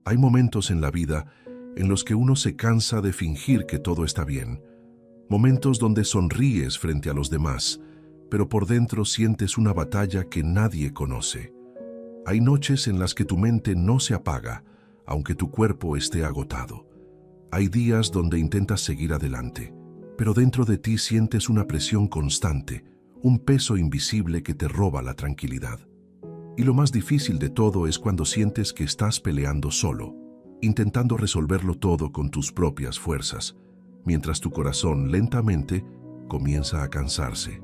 Hay momentos en la vida en los que uno se cansa de fingir que todo está bien. Momentos donde sonríes frente a los demás, pero por dentro sientes una batalla que nadie conoce. Hay noches en las que tu mente no se apaga, aunque tu cuerpo esté agotado. Hay días donde intentas seguir adelante, pero dentro de ti sientes una presión constante, un peso invisible que te roba la tranquilidad. Y lo más difícil de todo es cuando sientes que estás peleando solo, intentando resolverlo todo con tus propias fuerzas, mientras tu corazón lentamente comienza a cansarse.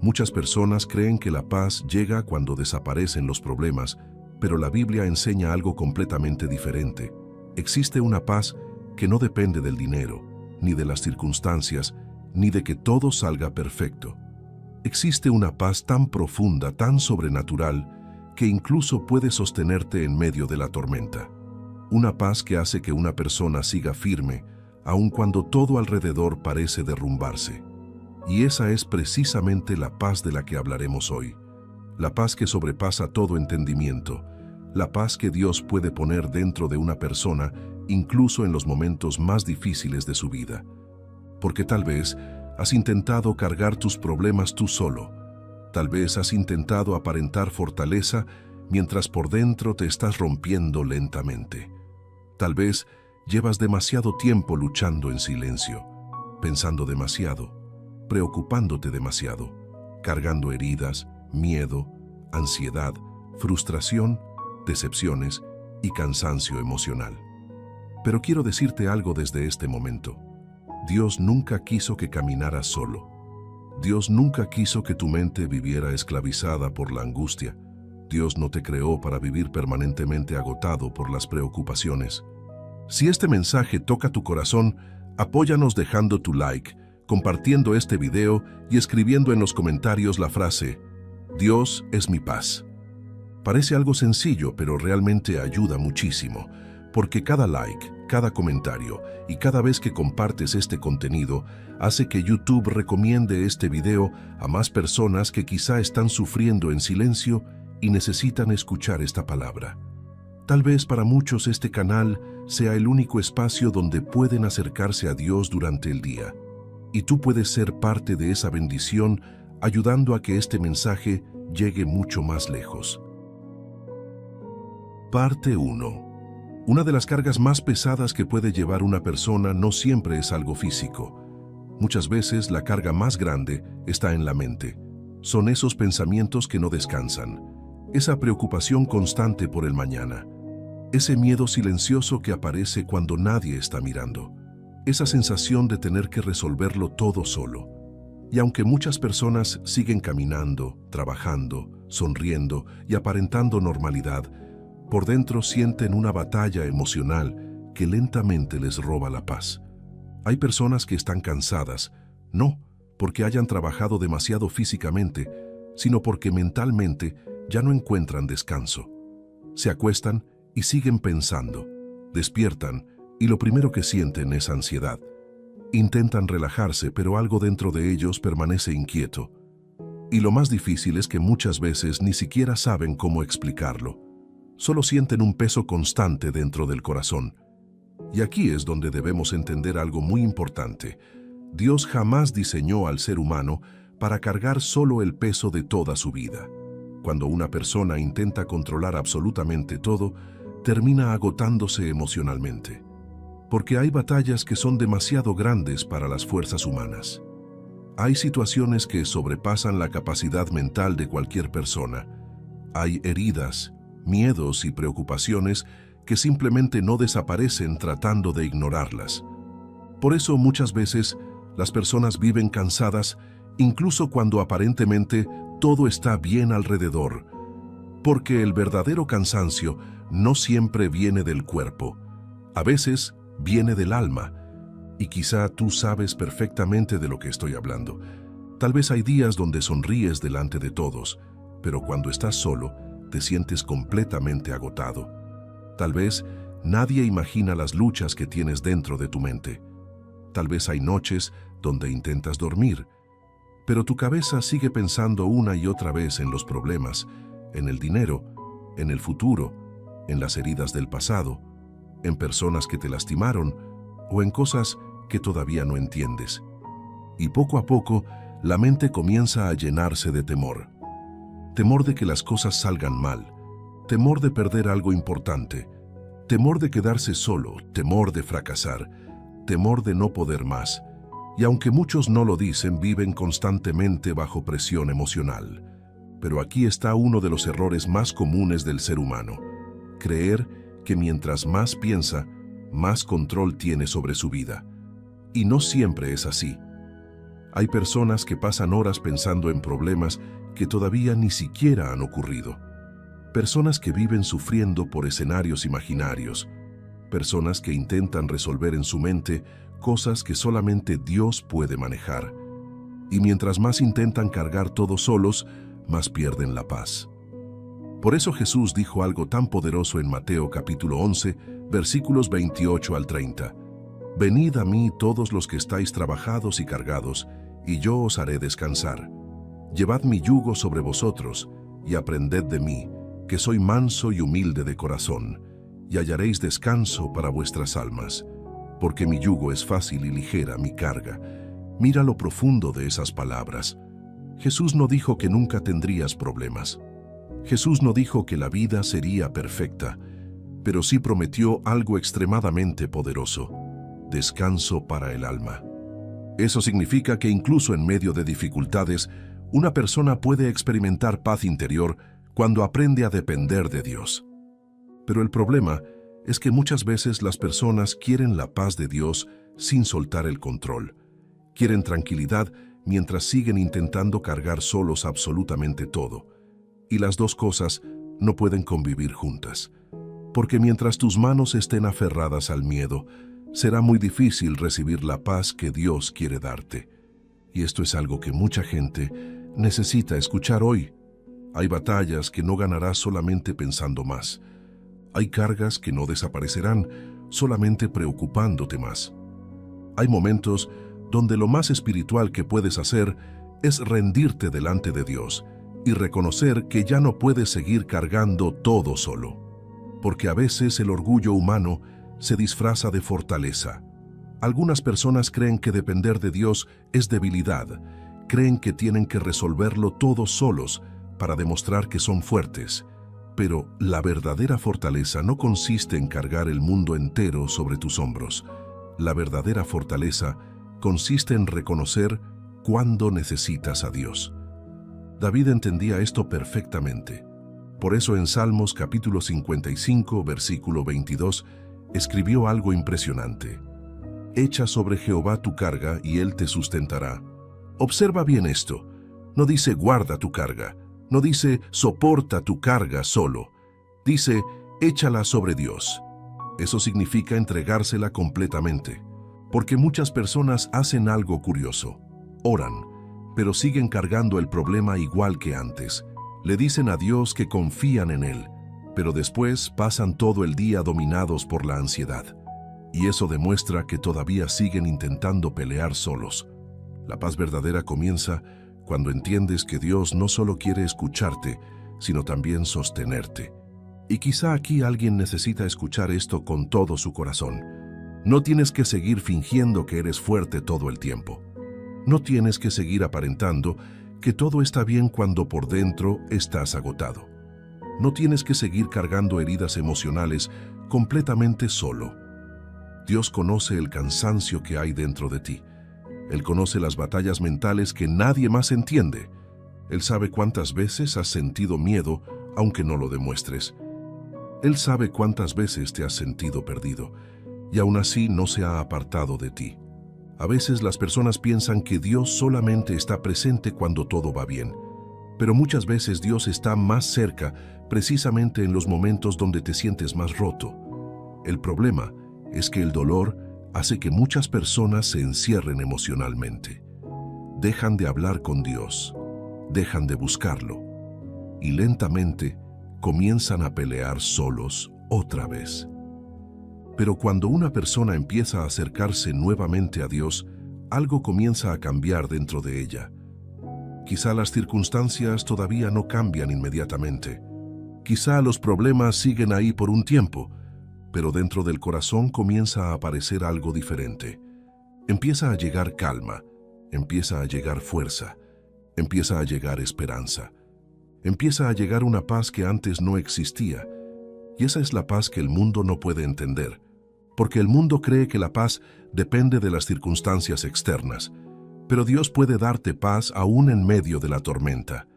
Muchas personas creen que la paz llega cuando desaparecen los problemas, pero la Biblia enseña algo completamente diferente. Existe una paz que no depende del dinero, ni de las circunstancias, ni de que todo salga perfecto. Existe una paz tan profunda, tan sobrenatural, que incluso puede sostenerte en medio de la tormenta. Una paz que hace que una persona siga firme, aun cuando todo alrededor parece derrumbarse. Y esa es precisamente la paz de la que hablaremos hoy. La paz que sobrepasa todo entendimiento. La paz que Dios puede poner dentro de una persona, incluso en los momentos más difíciles de su vida. Porque tal vez has intentado cargar tus problemas tú solo. Tal vez has intentado aparentar fortaleza mientras por dentro te estás rompiendo lentamente. Tal vez llevas demasiado tiempo luchando en silencio, pensando demasiado, preocupándote demasiado, cargando heridas, miedo, ansiedad, frustración, decepciones y cansancio emocional. Pero quiero decirte algo desde este momento. Dios nunca quiso que caminaras solo. Dios nunca quiso que tu mente viviera esclavizada por la angustia. Dios no te creó para vivir permanentemente agotado por las preocupaciones. Si este mensaje toca tu corazón, apóyanos dejando tu like, compartiendo este video y escribiendo en los comentarios la frase «Dios es mi paz». Parece algo sencillo, pero realmente ayuda muchísimo, porque cada like, cada comentario y cada vez que compartes este contenido hace que YouTube recomiende este video a más personas que quizá están sufriendo en silencio y necesitan escuchar esta palabra. Tal vez para muchos este canal sea el único espacio donde pueden acercarse a Dios durante el día. Y tú puedes ser parte de esa bendición ayudando a que este mensaje llegue mucho más lejos. Parte 1. Una de las cargas más pesadas que puede llevar una persona no siempre es algo físico. Muchas veces la carga más grande está en la mente. Son esos pensamientos que no descansan, esa preocupación constante por el mañana, ese miedo silencioso que aparece cuando nadie está mirando, esa sensación de tener que resolverlo todo solo. Y aunque muchas personas siguen caminando, trabajando, sonriendo y aparentando normalidad, por dentro sienten una batalla emocional que lentamente les roba la paz. Hay personas que están cansadas, no porque hayan trabajado demasiado físicamente, sino porque mentalmente ya no encuentran descanso. Se acuestan y siguen pensando, despiertan y lo primero que sienten es ansiedad. Intentan relajarse, pero algo dentro de ellos permanece inquieto. Y lo más difícil es que muchas veces ni siquiera saben cómo explicarlo. Solo sienten un peso constante dentro del corazón. Y aquí es donde debemos entender algo muy importante. Dios jamás diseñó al ser humano para cargar solo el peso de toda su vida. Cuando una persona intenta controlar absolutamente todo, termina agotándose emocionalmente. Porque hay batallas que son demasiado grandes para las fuerzas humanas. Hay situaciones que sobrepasan la capacidad mental de cualquier persona. Hay heridas, miedos y preocupaciones que simplemente no desaparecen tratando de ignorarlas. Por eso muchas veces las personas viven cansadas incluso cuando aparentemente todo está bien alrededor, porque el verdadero cansancio no siempre viene del cuerpo. A veces viene del alma, y quizá tú sabes perfectamente de lo que estoy hablando. Tal vez hay días donde sonríes delante de todos, pero cuando estás solo, te sientes completamente agotado. Tal vez nadie imagina las luchas que tienes dentro de tu mente. Tal vez hay noches donde intentas dormir, pero tu cabeza sigue pensando una y otra vez en los problemas, en el dinero, en el futuro, en las heridas del pasado, en personas que te lastimaron o en cosas que todavía no entiendes. Y poco a poco, la mente comienza a llenarse de temor. Temor de que las cosas salgan mal, temor de perder algo importante, temor de quedarse solo, temor de fracasar, temor de no poder más. Y aunque muchos no lo dicen, viven constantemente bajo presión emocional. Pero aquí está uno de los errores más comunes del ser humano: creer que mientras más piensa, más control tiene sobre su vida. Y no siempre es así. Hay personas que pasan horas pensando en problemas que todavía ni siquiera han ocurrido. Personas que viven sufriendo por escenarios imaginarios. Personas que intentan resolver en su mente cosas que solamente Dios puede manejar. Y mientras más intentan cargar todo solos, más pierden la paz. Por eso Jesús dijo algo tan poderoso en Mateo capítulo 11, versículos 28 al 30. Venid a mí todos los que estáis trabajados y cargados, y yo os haré descansar. Llevad mi yugo sobre vosotros, y aprended de mí, que soy manso y humilde de corazón, y hallaréis descanso para vuestras almas, porque mi yugo es fácil y ligera mi carga. Mira lo profundo de esas palabras. Jesús no dijo que nunca tendrías problemas. Jesús no dijo que la vida sería perfecta, pero sí prometió algo extremadamente poderoso: descanso para el alma. Eso significa que incluso en medio de dificultades, una persona puede experimentar paz interior cuando aprende a depender de Dios. Pero el problema es que muchas veces las personas quieren la paz de Dios sin soltar el control. Quieren tranquilidad mientras siguen intentando cargar solos absolutamente todo. Y las dos cosas no pueden convivir juntas. Porque mientras tus manos estén aferradas al miedo, será muy difícil recibir la paz que Dios quiere darte. Y esto es algo que mucha gente necesita escuchar hoy. Hay batallas que no ganarás solamente pensando más. Hay cargas que no desaparecerán solamente preocupándote más. Hay momentos donde lo más espiritual que puedes hacer es rendirte delante de Dios y reconocer que ya no puedes seguir cargando todo solo. Porque a veces el orgullo humano se disfraza de fortaleza. Algunas personas creen que depender de Dios es debilidad. Creen que tienen que resolverlo todos solos para demostrar que son fuertes. Pero la verdadera fortaleza no consiste en cargar el mundo entero sobre tus hombros. La verdadera fortaleza consiste en reconocer cuándo necesitas a Dios. David entendía esto perfectamente. Por eso en Salmos capítulo 55, versículo 22, escribió algo impresionante. Echa sobre Jehová tu carga y Él te sustentará. Observa bien esto. No dice guarda tu carga. No dice soporta tu carga solo. Dice échala sobre Dios. Eso significa entregársela completamente. Porque muchas personas hacen algo curioso. Oran, pero siguen cargando el problema igual que antes. Le dicen a Dios que confían en Él, pero después pasan todo el día dominados por la ansiedad. Y eso demuestra que todavía siguen intentando pelear solos. La paz verdadera comienza cuando entiendes que Dios no solo quiere escucharte, sino también sostenerte. Y quizá aquí alguien necesita escuchar esto con todo su corazón. No tienes que seguir fingiendo que eres fuerte todo el tiempo. No tienes que seguir aparentando que todo está bien cuando por dentro estás agotado. No tienes que seguir cargando heridas emocionales completamente solo. Dios conoce el cansancio que hay dentro de ti. Él conoce las batallas mentales que nadie más entiende. Él sabe cuántas veces has sentido miedo, aunque no lo demuestres. Él sabe cuántas veces te has sentido perdido, y aún así no se ha apartado de ti. A veces las personas piensan que Dios solamente está presente cuando todo va bien, pero muchas veces Dios está más cerca precisamente en los momentos donde te sientes más roto. El problema es que el dolor hace que muchas personas se encierren emocionalmente. Dejan de hablar con Dios, dejan de buscarlo, y lentamente comienzan a pelear solos otra vez. Pero cuando una persona empieza a acercarse nuevamente a Dios, algo comienza a cambiar dentro de ella. Quizá las circunstancias todavía no cambian inmediatamente. Quizá los problemas siguen ahí por un tiempo, pero dentro del corazón comienza a aparecer algo diferente. Empieza a llegar calma, empieza a llegar fuerza, empieza a llegar esperanza, empieza a llegar una paz que antes no existía. Y esa es la paz que el mundo no puede entender, porque el mundo cree que la paz depende de las circunstancias externas, pero Dios puede darte paz aún en medio de la tormenta.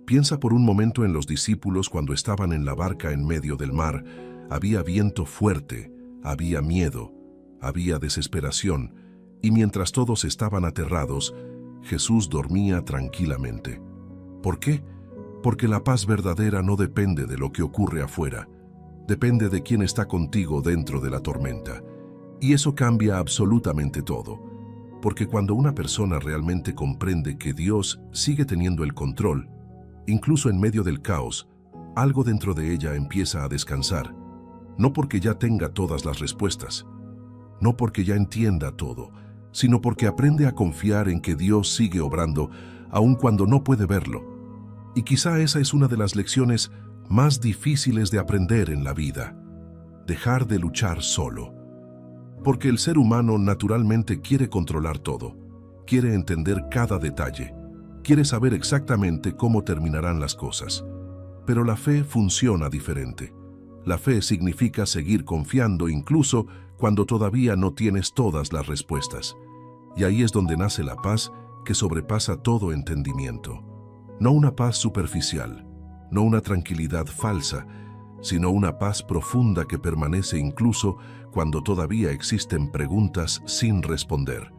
Piensa por un momento en los discípulos cuando estaban en la barca en medio del mar. Había viento fuerte, había miedo, había desesperación, y mientras todos estaban aterrados, Jesús dormía tranquilamente. ¿Por qué? Porque la paz verdadera no depende de lo que ocurre afuera, depende de quién está contigo dentro de la tormenta. Y eso cambia absolutamente todo, porque cuando una persona realmente comprende que Dios sigue teniendo el control, incluso en medio del caos, algo dentro de ella empieza a descansar, no porque ya tenga todas las respuestas, no porque ya entienda todo, sino porque aprende a confiar en que Dios sigue obrando, aun cuando no puede verlo. Y quizá esa es una de las lecciones más difíciles de aprender en la vida: dejar de luchar solo. Porque el ser humano naturalmente quiere controlar todo, quiere entender cada detalle, quiere saber exactamente cómo terminarán las cosas. Pero la fe funciona diferente. La fe significa seguir confiando incluso cuando todavía no tienes todas las respuestas. Y ahí es donde nace la paz que sobrepasa todo entendimiento. No una paz superficial, no una tranquilidad falsa, sino una paz profunda que permanece incluso cuando todavía existen preguntas sin responder.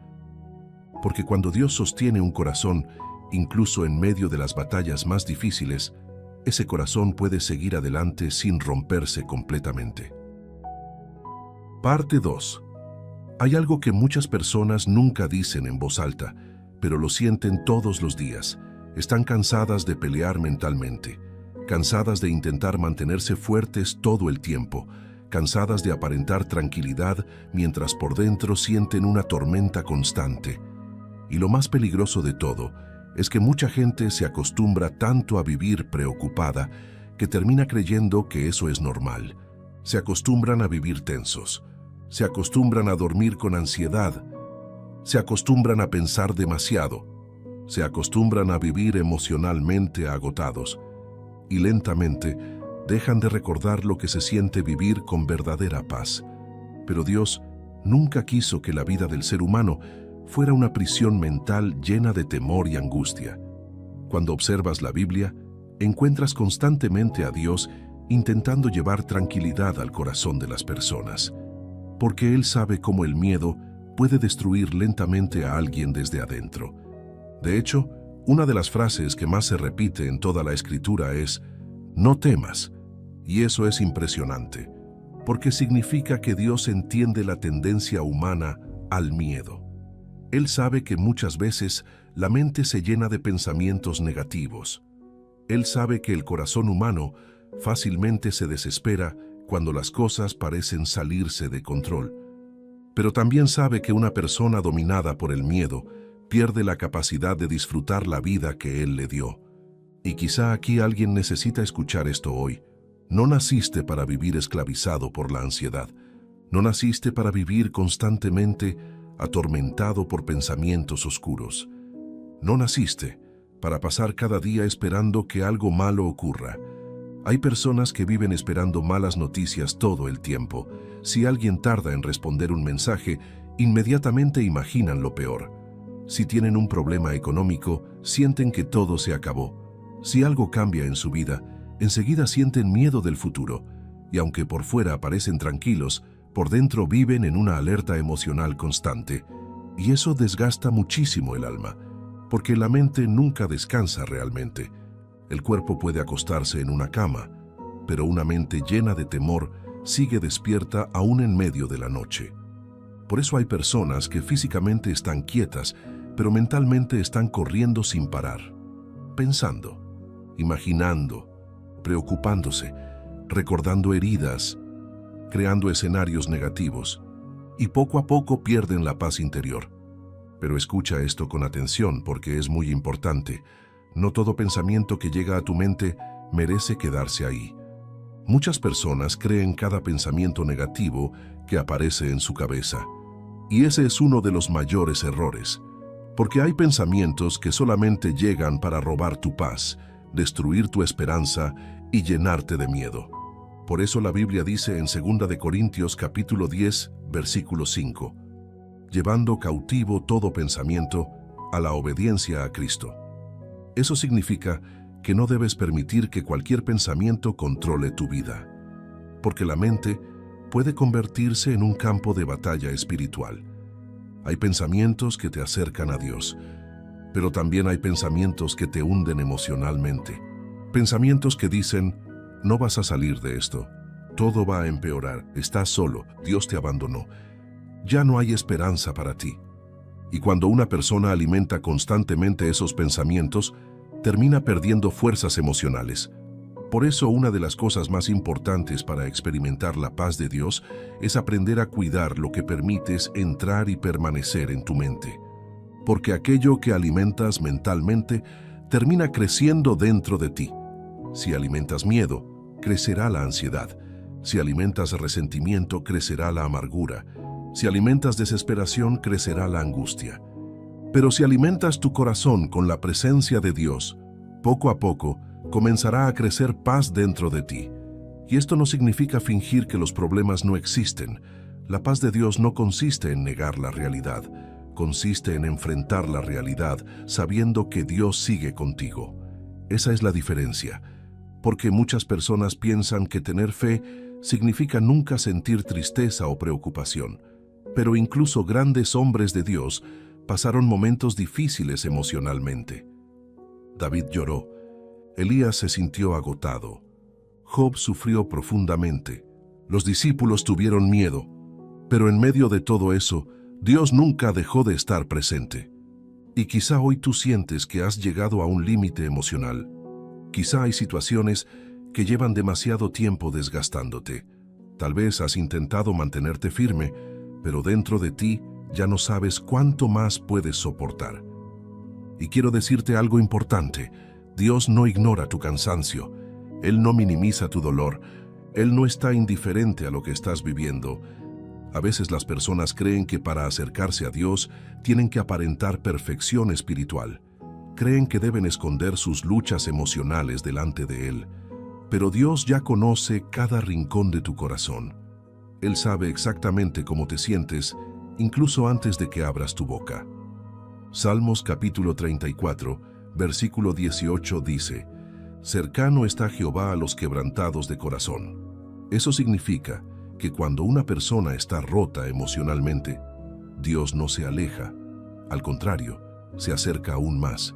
Porque cuando Dios sostiene un corazón, incluso en medio de las batallas más difíciles, ese corazón puede seguir adelante sin romperse completamente. Parte 2. Hay algo que muchas personas nunca dicen en voz alta, pero lo sienten todos los días. Están cansadas de pelear mentalmente, cansadas de intentar mantenerse fuertes todo el tiempo, cansadas de aparentar tranquilidad mientras por dentro sienten una tormenta constante. Y lo más peligroso de todo es que mucha gente se acostumbra tanto a vivir preocupada que termina creyendo que eso es normal. Se acostumbran a vivir tensos, se acostumbran a dormir con ansiedad, se acostumbran a pensar demasiado, se acostumbran a vivir emocionalmente agotados y lentamente dejan de recordar lo que se siente vivir con verdadera paz. Pero Dios nunca quiso que la vida del ser humano fuera una prisión mental llena de temor y angustia. Cuando observas la Biblia, encuentras constantemente a Dios intentando llevar tranquilidad al corazón de las personas, porque Él sabe cómo el miedo puede destruir lentamente a alguien desde adentro. De hecho, una de las frases que más se repite en toda la Escritura es «No temas», y eso es impresionante, porque significa que Dios entiende la tendencia humana al miedo. Él sabe que muchas veces la mente se llena de pensamientos negativos. Él sabe que el corazón humano fácilmente se desespera cuando las cosas parecen salirse de control. Pero también sabe que una persona dominada por el miedo pierde la capacidad de disfrutar la vida que Él le dio. Y quizá aquí alguien necesita escuchar esto hoy. No naciste para vivir esclavizado por la ansiedad. No naciste para vivir constantemente atormentado por pensamientos oscuros. No naciste para pasar cada día esperando que algo malo ocurra. Hay personas que viven esperando malas noticias todo el tiempo. Si alguien tarda en responder un mensaje, inmediatamente imaginan lo peor. Si tienen un problema económico, sienten que todo se acabó. Si algo cambia en su vida, enseguida sienten miedo del futuro. Y aunque por fuera parecen tranquilos, por dentro viven en una alerta emocional constante. Y eso desgasta muchísimo el alma, porque la mente nunca descansa realmente. El cuerpo puede acostarse en una cama, pero una mente llena de temor sigue despierta aún en medio de la noche. Por eso hay personas que físicamente están quietas, pero mentalmente están corriendo sin parar, pensando, imaginando, preocupándose, recordando heridas, creando escenarios negativos, y poco a poco pierden la paz interior. Pero escucha esto con atención porque es muy importante. No todo pensamiento que llega a tu mente merece quedarse ahí. Muchas personas creen cada pensamiento negativo que aparece en su cabeza. Y ese es uno de los mayores errores, porque hay pensamientos que solamente llegan para robar tu paz, destruir tu esperanza y llenarte de miedo. Por eso la Biblia dice en 2 de Corintios capítulo 10, versículo 5, llevando cautivo todo pensamiento a la obediencia a Cristo. Eso significa que no debes permitir que cualquier pensamiento controle tu vida, porque la mente puede convertirse en un campo de batalla espiritual. Hay pensamientos que te acercan a Dios, pero también hay pensamientos que te hunden emocionalmente. Pensamientos que dicen, no vas a salir de esto, todo va a empeorar, estás solo, Dios te abandonó, ya no hay esperanza para ti. Y cuando una persona alimenta constantemente esos pensamientos, termina perdiendo fuerzas emocionales. Por eso una de las cosas más importantes para experimentar la paz de Dios es aprender a cuidar lo que permites entrar y permanecer en tu mente. Porque aquello que alimentas mentalmente termina creciendo dentro de ti. Si alimentas miedo, crecerá la ansiedad. Si alimentas resentimiento, crecerá la amargura. Si alimentas desesperación, crecerá la angustia. Pero si alimentas tu corazón con la presencia de Dios, poco a poco comenzará a crecer paz dentro de ti. Y esto no significa fingir que los problemas no existen. La paz de Dios no consiste en negar la realidad, consiste en enfrentar la realidad sabiendo que Dios sigue contigo. Esa es la diferencia, porque muchas personas piensan que tener fe significa nunca sentir tristeza o preocupación. Pero incluso grandes hombres de Dios pasaron momentos difíciles emocionalmente. David lloró, Elías se sintió agotado, Job sufrió profundamente, los discípulos tuvieron miedo, pero en medio de todo eso, Dios nunca dejó de estar presente. Y quizá hoy tú sientes que has llegado a un límite emocional. Quizá hay situaciones que llevan demasiado tiempo desgastándote. Tal vez has intentado mantenerte firme, pero dentro de ti ya no sabes cuánto más puedes soportar. Y quiero decirte algo importante. Dios no ignora tu cansancio. Él no minimiza tu dolor. Él no está indiferente a lo que estás viviendo. A veces las personas creen que para acercarse a Dios tienen que aparentar perfección espiritual. Creen que deben esconder sus luchas emocionales delante de Él. Pero Dios ya conoce cada rincón de tu corazón. Él sabe exactamente cómo te sientes, incluso antes de que abras tu boca. Salmos capítulo 34, versículo 18 dice, cercano está Jehová a los quebrantados de corazón. Eso significa que cuando una persona está rota emocionalmente, Dios no se aleja. Al contrario, se acerca aún más.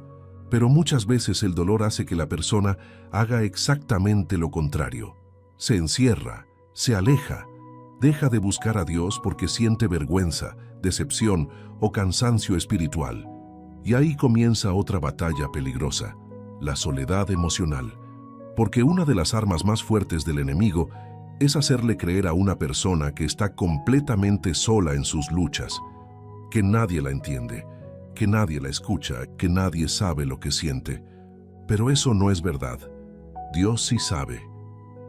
Pero muchas veces el dolor hace que la persona haga exactamente lo contrario. Se encierra, se aleja, deja de buscar a Dios porque siente vergüenza, decepción o cansancio espiritual. Y ahí comienza otra batalla peligrosa, la soledad emocional. Porque una de las armas más fuertes del enemigo es hacerle creer a una persona que está completamente sola en sus luchas, que nadie la entiende, que nadie la escucha, que nadie sabe lo que siente. Pero eso no es verdad. Dios sí sabe.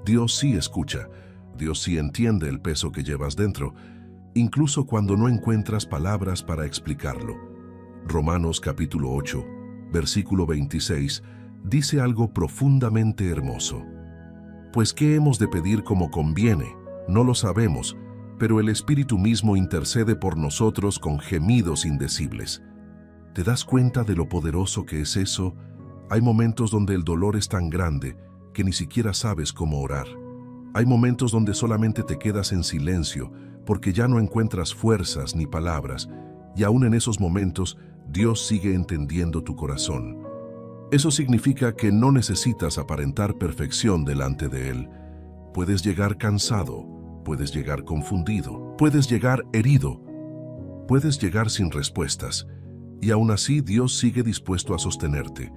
Dios sí escucha. Dios sí entiende el peso que llevas dentro, incluso cuando no encuentras palabras para explicarlo. Romanos capítulo 8, versículo 26, dice algo profundamente hermoso. Pues ¿qué hemos de pedir como conviene? No lo sabemos, pero el Espíritu mismo intercede por nosotros con gemidos indecibles. ¿Te das cuenta de lo poderoso que es eso? Hay momentos donde el dolor es tan grande que ni siquiera sabes cómo orar. Hay momentos donde solamente te quedas en silencio porque ya no encuentras fuerzas ni palabras, y aún en esos momentos Dios sigue entendiendo tu corazón. Eso significa que no necesitas aparentar perfección delante de Él. Puedes llegar cansado, puedes llegar confundido, puedes llegar herido, puedes llegar sin respuestas, y aún así Dios sigue dispuesto a sostenerte.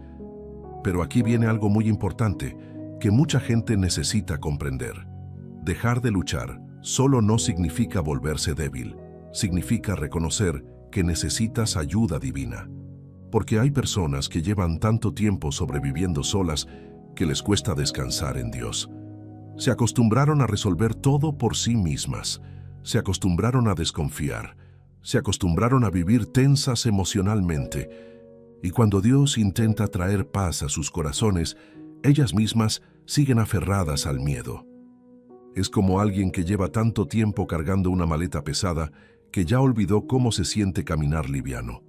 Pero aquí viene algo muy importante que mucha gente necesita comprender. Dejar de luchar solo no significa volverse débil, significa reconocer que necesitas ayuda divina. Porque hay personas que llevan tanto tiempo sobreviviendo solas que les cuesta descansar en Dios. Se acostumbraron a resolver todo por sí mismas. Se acostumbraron a desconfiar. Se acostumbraron a vivir tensas emocionalmente. Y cuando Dios intenta traer paz a sus corazones, ellas mismas siguen aferradas al miedo. Es como alguien que lleva tanto tiempo cargando una maleta pesada que ya olvidó cómo se siente caminar liviano.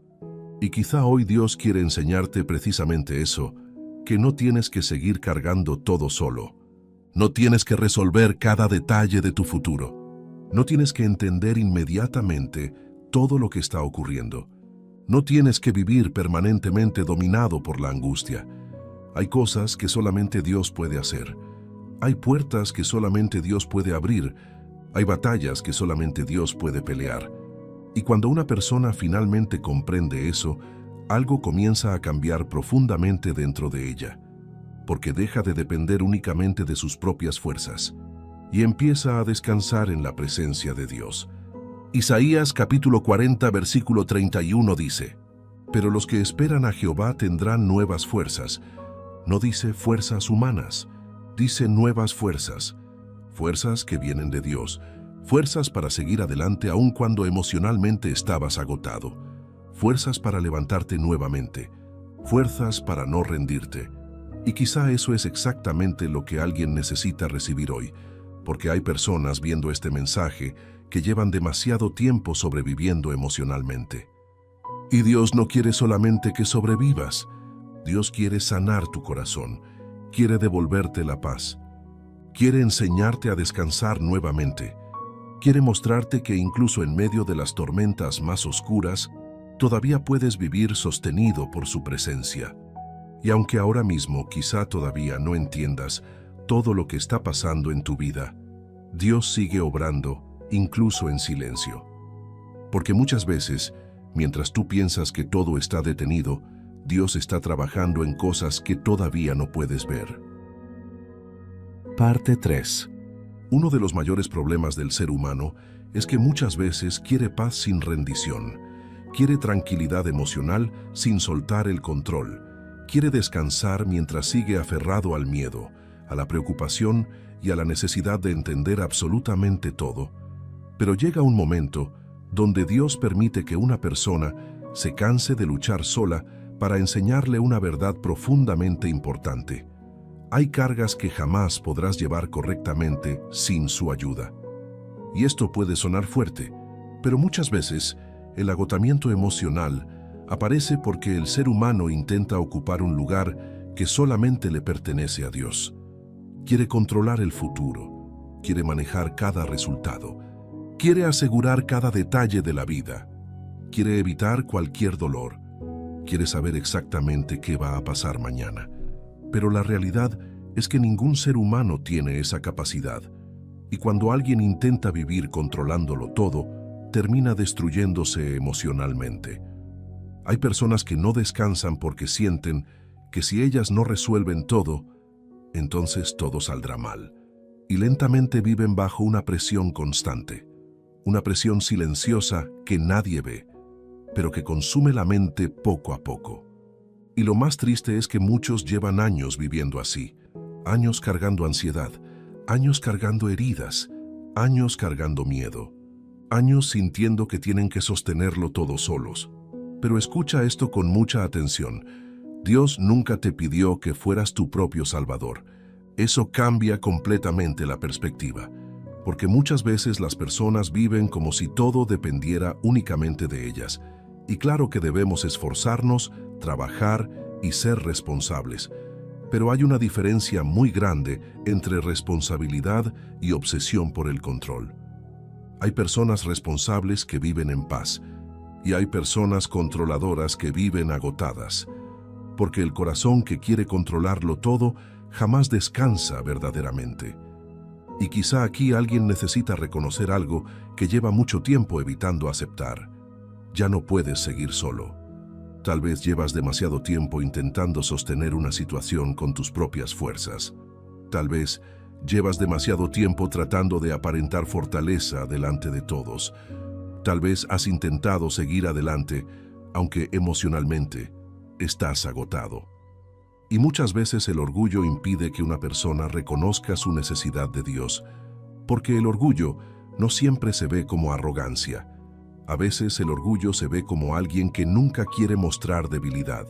Y quizá hoy Dios quiere enseñarte precisamente eso, que no tienes que seguir cargando todo solo. No tienes que resolver cada detalle de tu futuro. No tienes que entender inmediatamente todo lo que está ocurriendo. No tienes que vivir permanentemente dominado por la angustia. Hay cosas que solamente Dios puede hacer. Hay puertas que solamente Dios puede abrir. Hay batallas que solamente Dios puede pelear. Y cuando una persona finalmente comprende eso, algo comienza a cambiar profundamente dentro de ella, porque deja de depender únicamente de sus propias fuerzas y empieza a descansar en la presencia de Dios. Isaías capítulo 40, versículo 31 dice: «Pero los que esperan a Jehová tendrán nuevas fuerzas». No dice fuerzas humanas, dice nuevas fuerzas, fuerzas que vienen de Dios, fuerzas para seguir adelante aun cuando emocionalmente estabas agotado, fuerzas para levantarte nuevamente, fuerzas para no rendirte. Y quizá eso es exactamente lo que alguien necesita recibir hoy, porque hay personas viendo este mensaje que llevan demasiado tiempo sobreviviendo emocionalmente. Y Dios no quiere solamente que sobrevivas, Dios quiere sanar tu corazón, quiere devolverte la paz, quiere enseñarte a descansar nuevamente, quiere mostrarte que incluso en medio de las tormentas más oscuras, todavía puedes vivir sostenido por su presencia. Y aunque ahora mismo quizá todavía no entiendas todo lo que está pasando en tu vida, Dios sigue obrando, incluso en silencio. Porque muchas veces, mientras tú piensas que todo está detenido, Dios está trabajando en cosas que todavía no puedes ver. Parte 3. Uno de los mayores problemas del ser humano es que muchas veces quiere paz sin rendición, quiere tranquilidad emocional sin soltar el control, quiere descansar mientras sigue aferrado al miedo, a la preocupación y a la necesidad de entender absolutamente todo. Pero llega un momento donde Dios permite que una persona se canse de luchar sola para enseñarle una verdad profundamente importante. Hay cargas que jamás podrás llevar correctamente sin su ayuda. Y esto puede sonar fuerte, pero muchas veces el agotamiento emocional aparece porque el ser humano intenta ocupar un lugar que solamente le pertenece a Dios. Quiere controlar el futuro, quiere manejar cada resultado, quiere asegurar cada detalle de la vida, quiere evitar cualquier dolor, quiere saber exactamente qué va a pasar mañana. Pero la realidad es que ningún ser humano tiene esa capacidad, y cuando alguien intenta vivir controlándolo todo, termina destruyéndose emocionalmente. Hay personas que no descansan porque sienten que si ellas no resuelven todo, entonces todo saldrá mal, y lentamente viven bajo una presión constante, una presión silenciosa que nadie ve, pero que consume la mente poco a poco. Y lo más triste es que muchos llevan años viviendo así, años cargando ansiedad, años cargando heridas, años cargando miedo, años sintiendo que tienen que sostenerlo todo solos. Pero escucha esto con mucha atención. Dios nunca te pidió que fueras tu propio Salvador. Eso cambia completamente la perspectiva, porque muchas veces las personas viven como si todo dependiera únicamente de ellas. Y claro que debemos esforzarnos, trabajar y ser responsables. Pero hay una diferencia muy grande entre responsabilidad y obsesión por el control. Hay personas responsables que viven en paz, y hay personas controladoras que viven agotadas, porque el corazón que quiere controlarlo todo jamás descansa verdaderamente. Y quizá aquí alguien necesita reconocer algo que lleva mucho tiempo evitando aceptar. Ya no puedes seguir solo. Tal vez llevas demasiado tiempo intentando sostener una situación con tus propias fuerzas. Tal vez llevas demasiado tiempo tratando de aparentar fortaleza delante de todos. Tal vez has intentado seguir adelante, aunque emocionalmente estás agotado. Y muchas veces el orgullo impide que una persona reconozca su necesidad de Dios, porque el orgullo no siempre se ve como arrogancia. A veces el orgullo se ve como alguien que nunca quiere mostrar debilidad,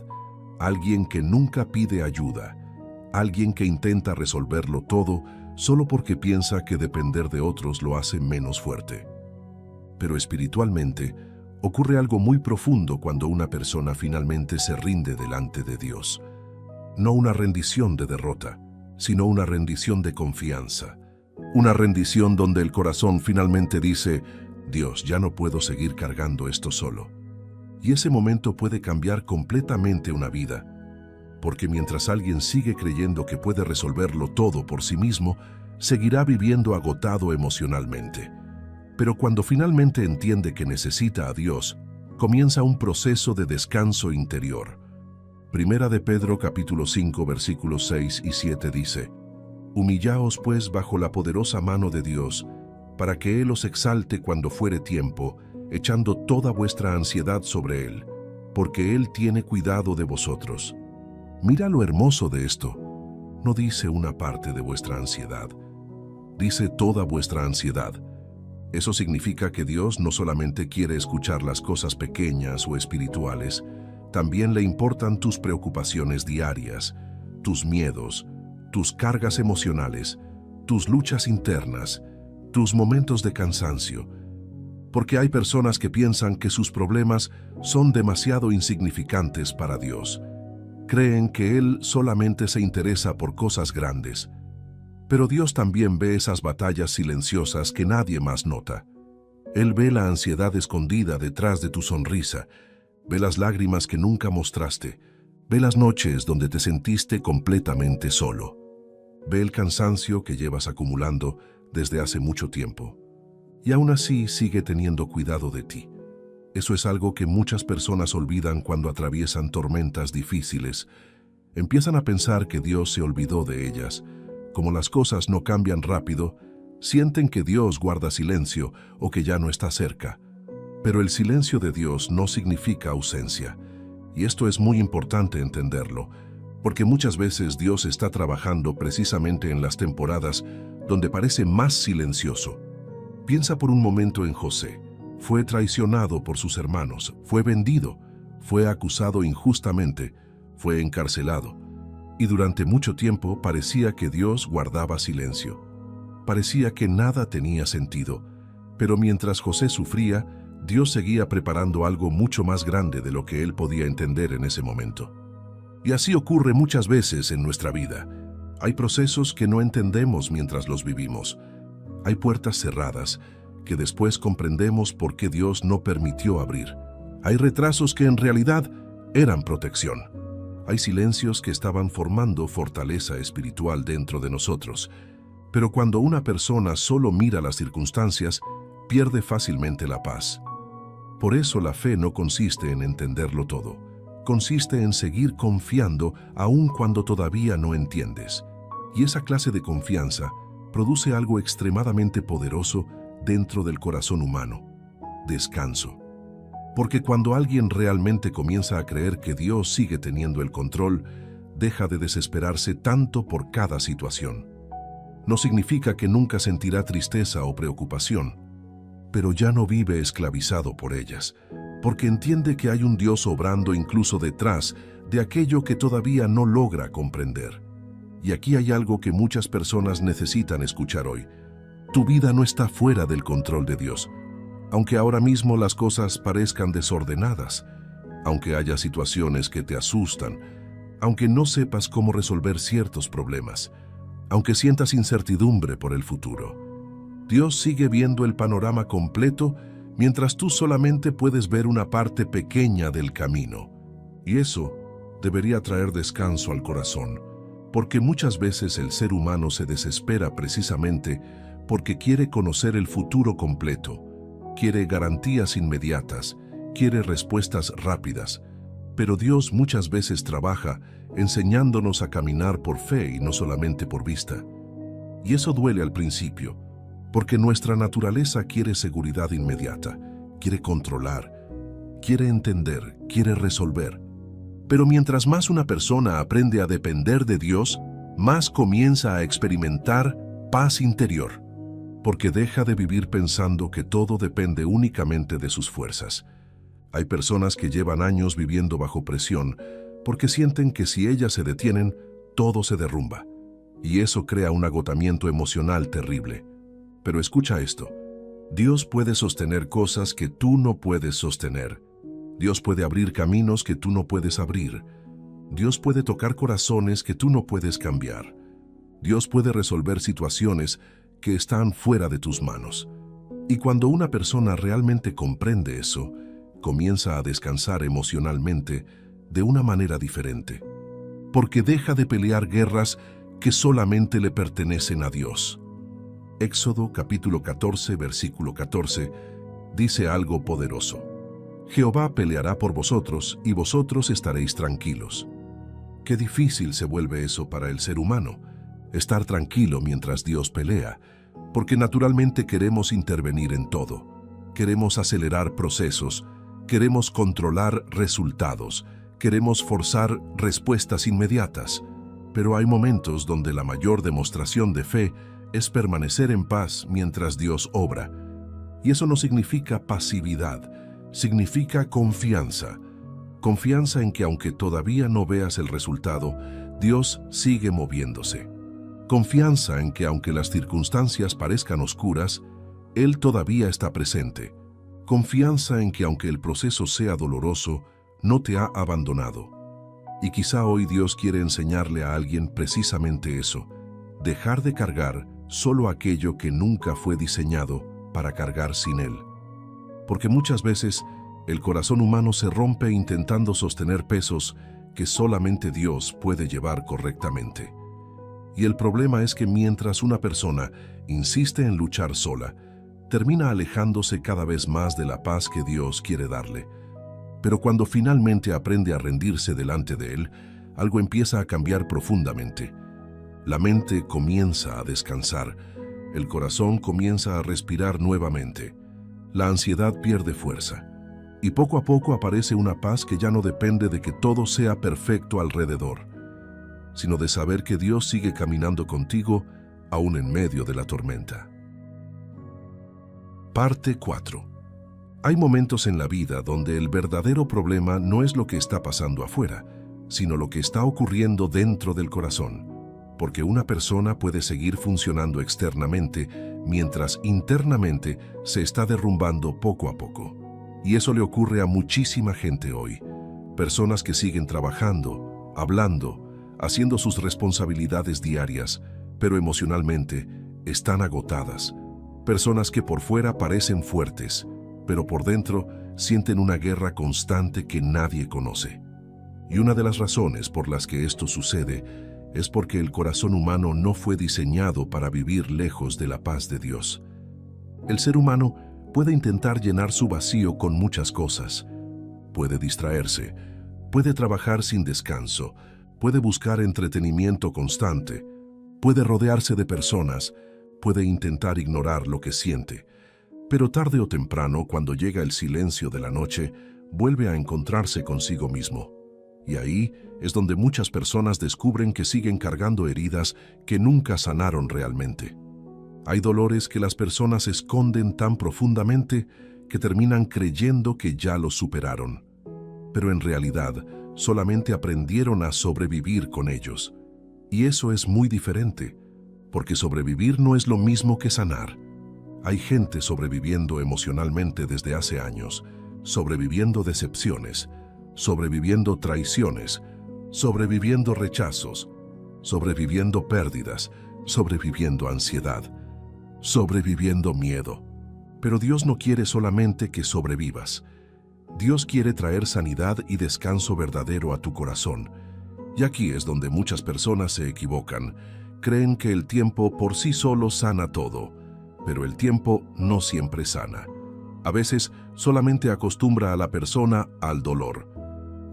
alguien que nunca pide ayuda, alguien que intenta resolverlo todo solo porque piensa que depender de otros lo hace menos fuerte. Pero espiritualmente, ocurre algo muy profundo cuando una persona finalmente se rinde delante de Dios. No una rendición de derrota, sino una rendición de confianza. Una rendición donde el corazón finalmente dice: Dios, ya no puedo seguir cargando esto solo. Y ese momento puede cambiar completamente una vida, porque mientras alguien sigue creyendo que puede resolverlo todo por sí mismo, seguirá viviendo agotado emocionalmente. Pero cuando finalmente entiende que necesita a Dios, comienza un proceso de descanso interior. Primera de Pedro capítulo 5 versículos 6 y 7 dice: Humillaos pues bajo la poderosa mano de Dios, para que Él os exalte cuando fuere tiempo, echando toda vuestra ansiedad sobre Él, porque Él tiene cuidado de vosotros. Mira lo hermoso de esto. No dice una parte de vuestra ansiedad, dice toda vuestra ansiedad. Eso significa que Dios no solamente quiere escuchar las cosas pequeñas o espirituales, también le importan tus preocupaciones diarias, tus miedos, tus cargas emocionales, tus luchas internas, tus momentos de cansancio. Porque hay personas que piensan que sus problemas son demasiado insignificantes para Dios. Creen que Él solamente se interesa por cosas grandes. Pero Dios también ve esas batallas silenciosas que nadie más nota. Él ve la ansiedad escondida detrás de tu sonrisa, ve las lágrimas que nunca mostraste, ve las noches donde te sentiste completamente solo. Ve el cansancio que llevas acumulando desde hace mucho tiempo. Y aún así sigue teniendo cuidado de ti. Eso es algo que muchas personas olvidan cuando atraviesan tormentas difíciles. Empiezan a pensar que Dios se olvidó de ellas. Como las cosas no cambian rápido, sienten que Dios guarda silencio o que ya no está cerca. Pero el silencio de Dios no significa ausencia. Y esto es muy importante entenderlo, porque muchas veces Dios está trabajando precisamente en las temporadas donde parece más silencioso. Piensa por un momento en José. Fue traicionado por sus hermanos, fue vendido, fue acusado injustamente, fue encarcelado. Y durante mucho tiempo parecía que Dios guardaba silencio. Parecía que nada tenía sentido. Pero mientras José sufría, Dios seguía preparando algo mucho más grande de lo que él podía entender en ese momento. Y así ocurre muchas veces en nuestra vida. Hay procesos que no entendemos mientras los vivimos. Hay puertas cerradas que después comprendemos por qué Dios no permitió abrir. Hay retrasos que en realidad eran protección. Hay silencios que estaban formando fortaleza espiritual dentro de nosotros. Pero cuando una persona solo mira las circunstancias, pierde fácilmente la paz. Por eso la fe no consiste en entenderlo todo. Consiste en seguir confiando aun cuando todavía no entiendes. Y esa clase de confianza produce algo extremadamente poderoso dentro del corazón humano: descanso. Porque cuando alguien realmente comienza a creer que Dios sigue teniendo el control, deja de desesperarse tanto por cada situación. No significa que nunca sentirá tristeza o preocupación, pero ya no vive esclavizado por ellas, porque entiende que hay un Dios obrando incluso detrás de aquello que todavía no logra comprender. Y aquí hay algo que muchas personas necesitan escuchar hoy. Tu vida no está fuera del control de Dios. Aunque ahora mismo las cosas parezcan desordenadas, aunque haya situaciones que te asustan, aunque no sepas cómo resolver ciertos problemas, aunque sientas incertidumbre por el futuro, Dios sigue viendo el panorama completo mientras tú solamente puedes ver una parte pequeña del camino. Y eso debería traer descanso al corazón, porque muchas veces el ser humano se desespera precisamente porque quiere conocer el futuro completo. Quiere garantías inmediatas, quiere respuestas rápidas, pero Dios muchas veces trabaja enseñándonos a caminar por fe y no solamente por vista. Y eso duele al principio, porque nuestra naturaleza quiere seguridad inmediata, quiere controlar, quiere entender, quiere resolver. Pero mientras más una persona aprende a depender de Dios, más comienza a experimentar paz interior, porque deja de vivir pensando que todo depende únicamente de sus fuerzas. Hay personas que llevan años viviendo bajo presión porque sienten que si ellas se detienen, todo se derrumba. Y eso crea un agotamiento emocional terrible. Pero escucha esto. Dios puede sostener cosas que tú no puedes sostener. Dios puede abrir caminos que tú no puedes abrir. Dios puede tocar corazones que tú no puedes cambiar. Dios puede resolver situaciones que están fuera de tus manos. Y cuando una persona realmente comprende eso, comienza a descansar emocionalmente de una manera diferente, porque deja de pelear guerras que solamente le pertenecen a Dios. Éxodo capítulo 14, versículo 14, dice algo poderoso. Jehová peleará por vosotros y vosotros estaréis tranquilos. Qué difícil se vuelve eso para el ser humano, estar tranquilo mientras Dios pelea, porque naturalmente queremos intervenir en todo. Queremos acelerar procesos, queremos controlar resultados, queremos forzar respuestas inmediatas. Pero hay momentos donde la mayor demostración de fe es permanecer en paz mientras Dios obra. Y eso no significa pasividad, significa confianza. Confianza en que aunque todavía no veas el resultado, Dios sigue moviéndose. Confianza en que aunque las circunstancias parezcan oscuras, Él todavía está presente. Confianza en que aunque el proceso sea doloroso, no te ha abandonado. Y quizá hoy Dios quiere enseñarle a alguien precisamente eso, dejar de cargar solo aquello que nunca fue diseñado para cargar sin Él. Porque muchas veces el corazón humano se rompe intentando sostener pesos que solamente Dios puede llevar correctamente. Y el problema es que mientras una persona insiste en luchar sola, termina alejándose cada vez más de la paz que Dios quiere darle. Pero cuando finalmente aprende a rendirse delante de Él, algo empieza a cambiar profundamente. La mente comienza a descansar, el corazón comienza a respirar nuevamente, la ansiedad pierde fuerza, y poco a poco aparece una paz que ya no depende de que todo sea perfecto alrededor, sino de saber que Dios sigue caminando contigo aún en medio de la tormenta. Parte 4. Hay momentos en la vida donde el verdadero problema no es lo que está pasando afuera, sino lo que está ocurriendo dentro del corazón, porque una persona puede seguir funcionando externamente mientras internamente se está derrumbando poco a poco. Y eso le ocurre a muchísima gente hoy. Personas que siguen trabajando, hablando, haciendo sus responsabilidades diarias, pero emocionalmente están agotadas. Personas que por fuera parecen fuertes, pero por dentro sienten una guerra constante que nadie conoce. Y una de las razones por las que esto sucede es porque el corazón humano no fue diseñado para vivir lejos de la paz de Dios. El ser humano puede intentar llenar su vacío con muchas cosas. Puede distraerse, puede trabajar sin descanso, puede buscar entretenimiento constante, puede rodearse de personas, puede intentar ignorar lo que siente. Pero tarde o temprano, cuando llega el silencio de la noche, vuelve a encontrarse consigo mismo. Y ahí es donde muchas personas descubren que siguen cargando heridas que nunca sanaron realmente. Hay dolores que las personas esconden tan profundamente que terminan creyendo que ya los superaron. Pero en realidad, solamente aprendieron a sobrevivir con ellos. Y eso es muy diferente, porque sobrevivir no es lo mismo que sanar. Hay gente sobreviviendo emocionalmente desde hace años, sobreviviendo decepciones, sobreviviendo traiciones, sobreviviendo rechazos, sobreviviendo pérdidas, sobreviviendo ansiedad, sobreviviendo miedo. Pero Dios no quiere solamente que sobrevivas. Dios quiere traer sanidad y descanso verdadero a tu corazón. Y aquí es donde muchas personas se equivocan. Creen que el tiempo por sí solo sana todo, pero el tiempo no siempre sana. A veces solamente acostumbra a la persona al dolor.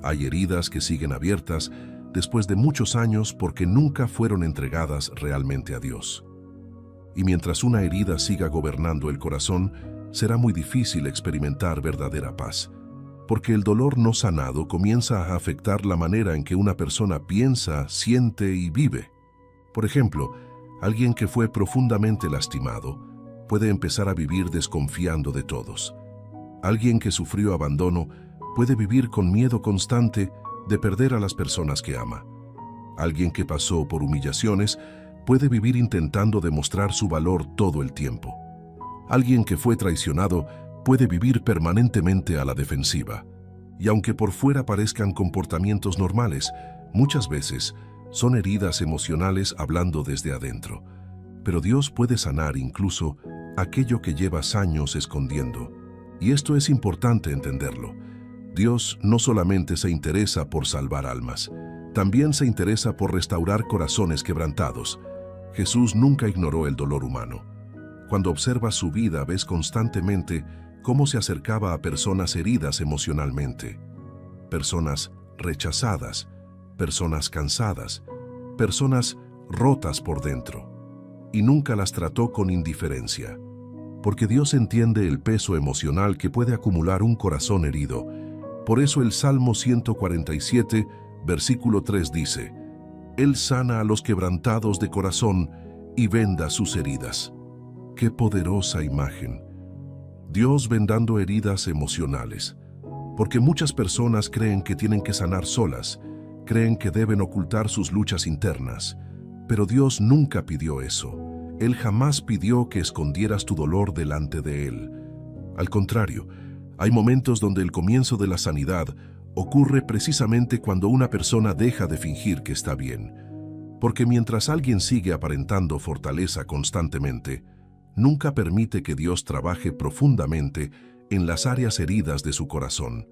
Hay heridas que siguen abiertas después de muchos años porque nunca fueron entregadas realmente a Dios. Y mientras una herida siga gobernando el corazón, será muy difícil experimentar verdadera paz, porque el dolor no sanado comienza a afectar la manera en que una persona piensa, siente y vive. Por ejemplo, alguien que fue profundamente lastimado puede empezar a vivir desconfiando de todos. Alguien que sufrió abandono puede vivir con miedo constante de perder a las personas que ama. Alguien que pasó por humillaciones puede vivir intentando demostrar su valor todo el tiempo. Alguien que fue traicionado puede vivir permanentemente a la defensiva. Y aunque por fuera parezcan comportamientos normales, muchas veces son heridas emocionales hablando desde adentro. Pero Dios puede sanar incluso aquello que llevas años escondiendo. Y esto es importante entenderlo. Dios no solamente se interesa por salvar almas, también se interesa por restaurar corazones quebrantados. Jesús nunca ignoró el dolor humano. Cuando observas su vida, ves constantemente cómo se acercaba a personas heridas emocionalmente, personas rechazadas, personas cansadas, personas rotas por dentro, y nunca las trató con indiferencia, porque Dios entiende el peso emocional que puede acumular un corazón herido. Por eso el Salmo 147, versículo 3 dice: Él sana a los quebrantados de corazón y venda sus heridas. ¡Qué poderosa imagen! Dios vendando heridas emocionales. Porque muchas personas creen que tienen que sanar solas, creen que deben ocultar sus luchas internas. Pero Dios nunca pidió eso. Él jamás pidió que escondieras tu dolor delante de Él. Al contrario, hay momentos donde el comienzo de la sanidad ocurre precisamente cuando una persona deja de fingir que está bien. Porque mientras alguien sigue aparentando fortaleza constantemente, nunca permite que Dios trabaje profundamente en las áreas heridas de su corazón.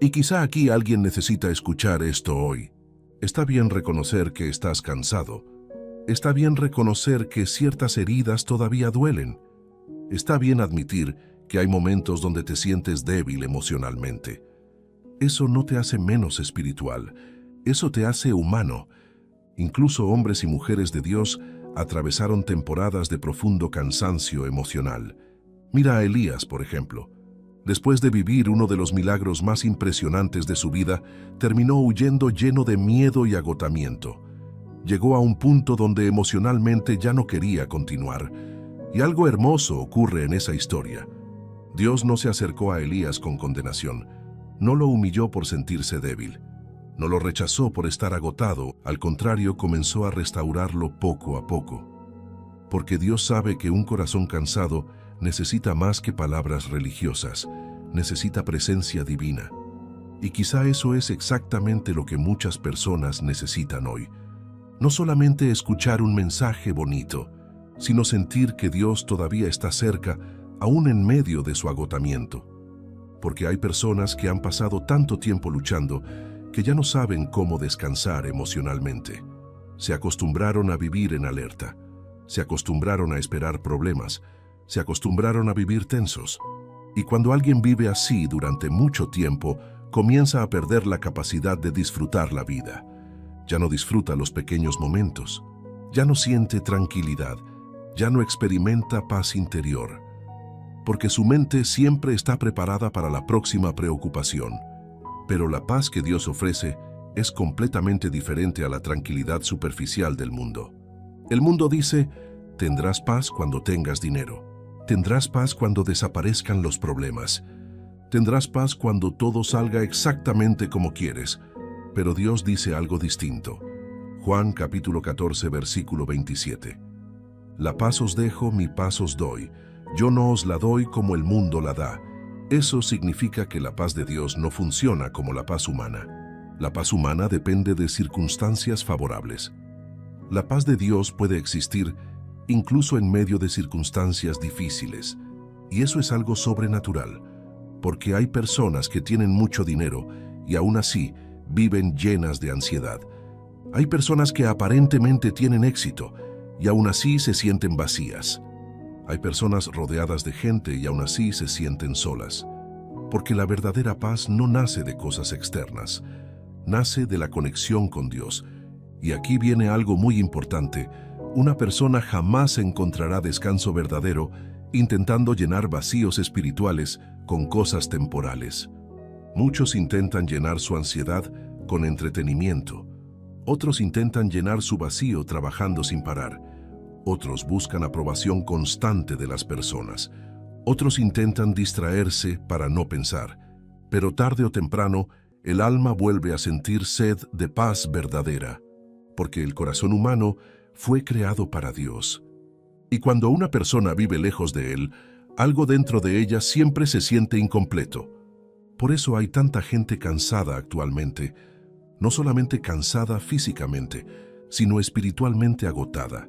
Y quizá aquí alguien necesita escuchar esto hoy. Está bien reconocer que estás cansado. Está bien reconocer que ciertas heridas todavía duelen. Está bien admitir que hay momentos donde te sientes débil emocionalmente. Eso no te hace menos espiritual. Eso te hace humano. Incluso hombres y mujeres de Dios atravesaron temporadas de profundo cansancio emocional. Mira a Elías, por ejemplo. Después de vivir uno de los milagros más impresionantes de su vida, terminó huyendo lleno de miedo y agotamiento. Llegó a un punto donde emocionalmente ya no quería continuar. Y algo hermoso ocurre en esa historia. Dios no se acercó a Elías con condenación. No lo humilló por sentirse débil. No lo rechazó por estar agotado, al contrario, comenzó a restaurarlo poco a poco. Porque Dios sabe que un corazón cansado necesita más que palabras religiosas, necesita presencia divina. Y quizá eso es exactamente lo que muchas personas necesitan hoy. No solamente escuchar un mensaje bonito, sino sentir que Dios todavía está cerca, aún en medio de su agotamiento. Porque hay personas que han pasado tanto tiempo luchando que ya no saben cómo descansar emocionalmente. Se acostumbraron a vivir en alerta, se acostumbraron a esperar problemas, se acostumbraron a vivir tensos. Y cuando alguien vive así durante mucho tiempo, comienza a perder la capacidad de disfrutar la vida. Ya no disfruta los pequeños momentos, ya no siente tranquilidad, ya no experimenta paz interior, porque su mente siempre está preparada para la próxima preocupación. Pero la paz que Dios ofrece es completamente diferente a la tranquilidad superficial del mundo. El mundo dice: tendrás paz cuando tengas dinero, tendrás paz cuando desaparezcan los problemas, tendrás paz cuando todo salga exactamente como quieres. Pero Dios dice algo distinto. Juan capítulo 14, versículo 27. La paz os dejo, mi paz os doy. Yo no os la doy como el mundo la da. Eso significa que la paz de Dios no funciona como la paz humana. La paz humana depende de circunstancias favorables. La paz de Dios puede existir incluso en medio de circunstancias difíciles. Y eso es algo sobrenatural, porque hay personas que tienen mucho dinero y aún así viven llenas de ansiedad. Hay personas que aparentemente tienen éxito y aún así se sienten vacías. Hay personas rodeadas de gente y aún así se sienten solas. Porque la verdadera paz no nace de cosas externas, nace de la conexión con Dios. Y aquí viene algo muy importante. Una persona jamás encontrará descanso verdadero intentando llenar vacíos espirituales con cosas temporales. Muchos intentan llenar su ansiedad con entretenimiento. Otros intentan llenar su vacío trabajando sin parar. Otros buscan aprobación constante de las personas. Otros intentan distraerse para no pensar. Pero tarde o temprano, el alma vuelve a sentir sed de paz verdadera, porque el corazón humano fue creado para Dios. Y cuando una persona vive lejos de Él, algo dentro de ella siempre se siente incompleto. Por eso hay tanta gente cansada actualmente, no solamente cansada físicamente, sino espiritualmente agotada,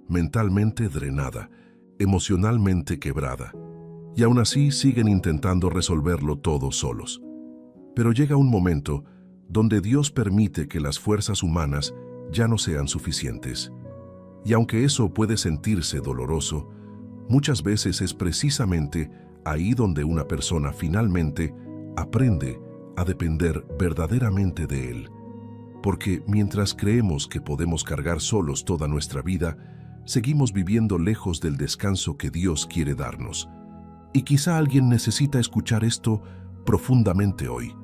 mentalmente drenada, emocionalmente quebrada. Y aún así siguen intentando resolverlo todo solos. Pero llega un momento donde Dios permite que las fuerzas humanas ya no sean suficientes. Y aunque eso puede sentirse doloroso, muchas veces es precisamente ahí donde una persona finalmente aprende a depender verdaderamente de Él. Porque mientras creemos que podemos cargar solos toda nuestra vida, seguimos viviendo lejos del descanso que Dios quiere darnos. Y quizá alguien necesita escuchar esto profundamente hoy.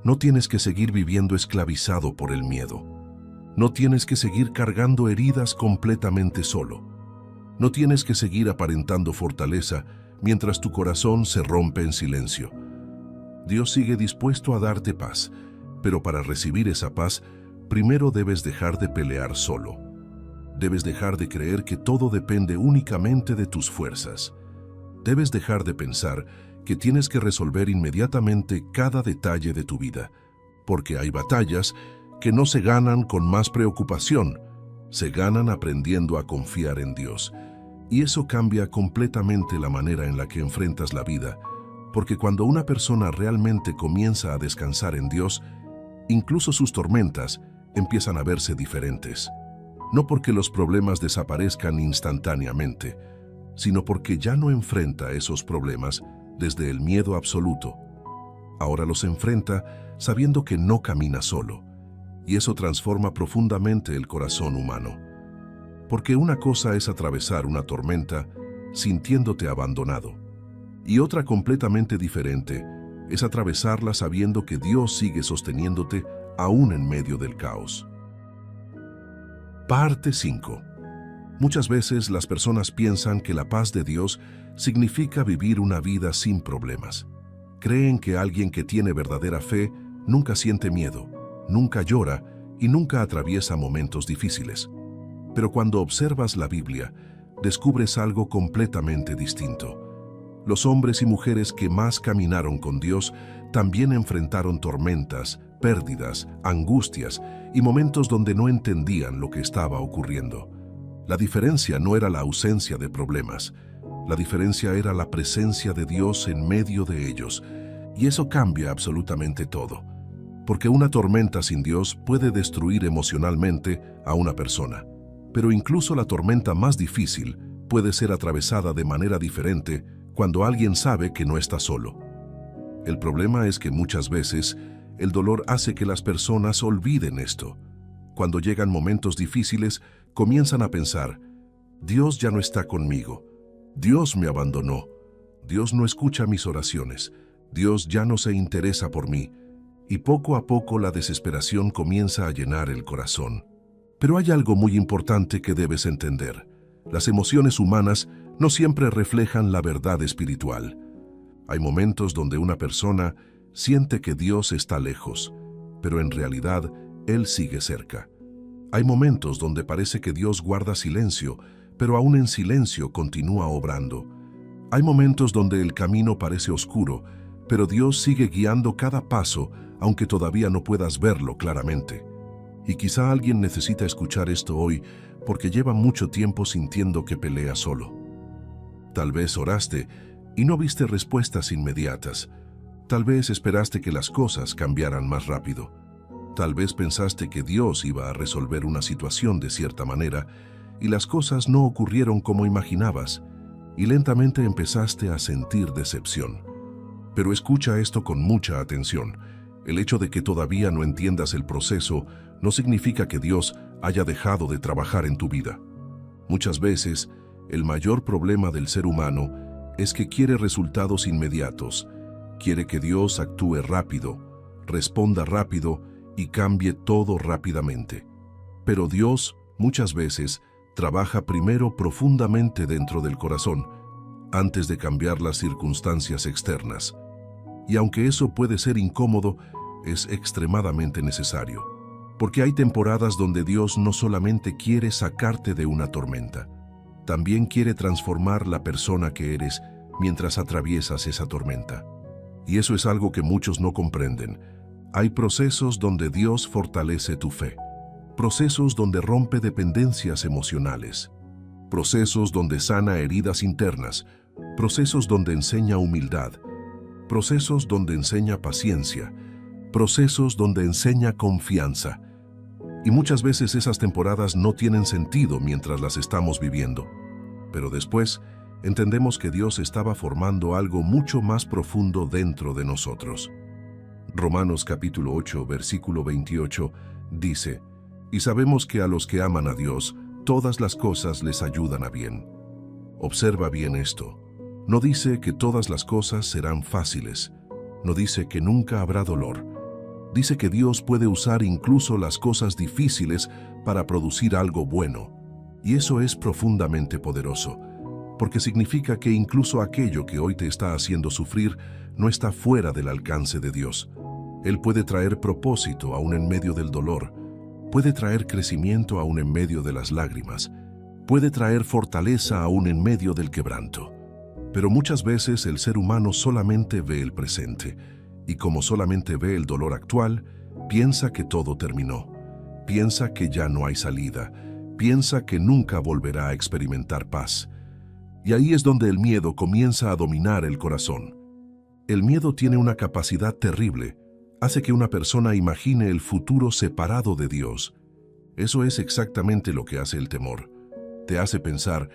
No tienes que seguir viviendo esclavizado por el miedo. No tienes que seguir cargando heridas completamente solo. No tienes que seguir aparentando fortaleza mientras tu corazón se rompe en silencio. Dios sigue dispuesto a darte paz, pero para recibir esa paz, primero debes dejar de pelear solo. Debes dejar de creer que todo depende únicamente de tus fuerzas. Debes dejar de pensar que tienes que resolver inmediatamente cada detalle de tu vida, porque hay batallas que no se ganan con más preocupación, se ganan aprendiendo a confiar en Dios. Y eso cambia completamente la manera en la que enfrentas la vida, porque cuando una persona realmente comienza a descansar en Dios, incluso sus tormentas empiezan a verse diferentes. No porque los problemas desaparezcan instantáneamente, sino porque ya no enfrenta esos problemas desde el miedo absoluto. Ahora los enfrenta sabiendo que no camina solo, y eso transforma profundamente el corazón humano. Porque una cosa es atravesar una tormenta sintiéndote abandonado, y otra completamente diferente es atravesarla sabiendo que Dios sigue sosteniéndote aún en medio del caos. Parte 5. Muchas veces las personas piensan que la paz de Dios significa vivir una vida sin problemas. Creen que alguien que tiene verdadera fe nunca siente miedo, nunca llora y nunca atraviesa momentos difíciles. Pero cuando observas la Biblia, descubres algo completamente distinto. Los hombres y mujeres que más caminaron con Dios también enfrentaron tormentas, pérdidas, angustias y momentos donde no entendían lo que estaba ocurriendo. La diferencia no era la ausencia de problemas, la diferencia era la presencia de Dios en medio de ellos, y eso cambia absolutamente todo, porque una tormenta sin Dios puede destruir emocionalmente a una persona, pero incluso la tormenta más difícil puede ser atravesada de manera diferente cuando alguien sabe que no está solo. El problema es que muchas veces el dolor hace que las personas olviden esto. Cuando llegan momentos difíciles, comienzan a pensar, Dios ya no está conmigo, Dios me abandonó, Dios no escucha mis oraciones, Dios ya no se interesa por mí, y poco a poco la desesperación comienza a llenar el corazón. Pero hay algo muy importante que debes entender. Las emociones humanas no siempre reflejan la verdad espiritual. Hay momentos donde una persona siente que Dios está lejos, pero en realidad Él sigue cerca. Hay momentos donde parece que Dios guarda silencio, pero aún en silencio continúa obrando. Hay momentos donde el camino parece oscuro, pero Dios sigue guiando cada paso, aunque todavía no puedas verlo claramente. Y quizá alguien necesita escuchar esto hoy porque lleva mucho tiempo sintiendo que pelea solo. Tal vez oraste y no viste respuestas inmediatas. Tal vez esperaste que las cosas cambiaran más rápido. Tal vez pensaste que Dios iba a resolver una situación de cierta manera y las cosas no ocurrieron como imaginabas y lentamente empezaste a sentir decepción. Pero escucha esto con mucha atención. El hecho de que todavía no entiendas el proceso no significa que Dios haya dejado de trabajar en tu vida. Muchas veces, el mayor problema del ser humano es que quiere resultados inmediatos, Quiere que Dios actúe rápido, responda rápido y cambie todo rápidamente. Pero Dios, muchas veces, trabaja primero profundamente dentro del corazón, antes de cambiar las circunstancias externas. Y aunque eso puede ser incómodo, es extremadamente necesario. Porque hay temporadas donde Dios no solamente quiere sacarte de una tormenta, también quiere transformar la persona que eres mientras atraviesas esa tormenta. Y eso es algo que muchos no comprenden. Hay procesos donde Dios fortalece tu fe, procesos donde rompe dependencias emocionales, procesos donde sana heridas internas, procesos donde enseña humildad, procesos donde enseña paciencia, procesos donde enseña confianza. Y muchas veces esas temporadas no tienen sentido mientras las estamos viviendo. Pero después entendemos que Dios estaba formando algo mucho más profundo dentro de nosotros. Romanos capítulo 8, versículo 28 dice: «Y sabemos que a los que aman a Dios, todas las cosas les ayudan a bien». Observa bien esto. No dice que todas las cosas serán fáciles. No dice que nunca habrá dolor. Dice que Dios puede usar incluso las cosas difíciles para producir algo bueno. Y eso es profundamente poderoso, porque significa que incluso aquello que hoy te está haciendo sufrir no está fuera del alcance de Dios. Él puede traer propósito aún en medio del dolor, puede traer crecimiento aún en medio de las lágrimas, puede traer fortaleza aún en medio del quebranto. Pero muchas veces el ser humano solamente ve el presente, y como solamente ve el dolor actual, piensa que todo terminó, piensa que ya no hay salida, piensa que nunca volverá a experimentar paz. Y ahí es donde el miedo comienza a dominar el corazón. El miedo tiene una capacidad terrible, hace que una persona imagine el futuro separado de Dios. Eso es exactamente lo que hace el temor. Te hace pensar,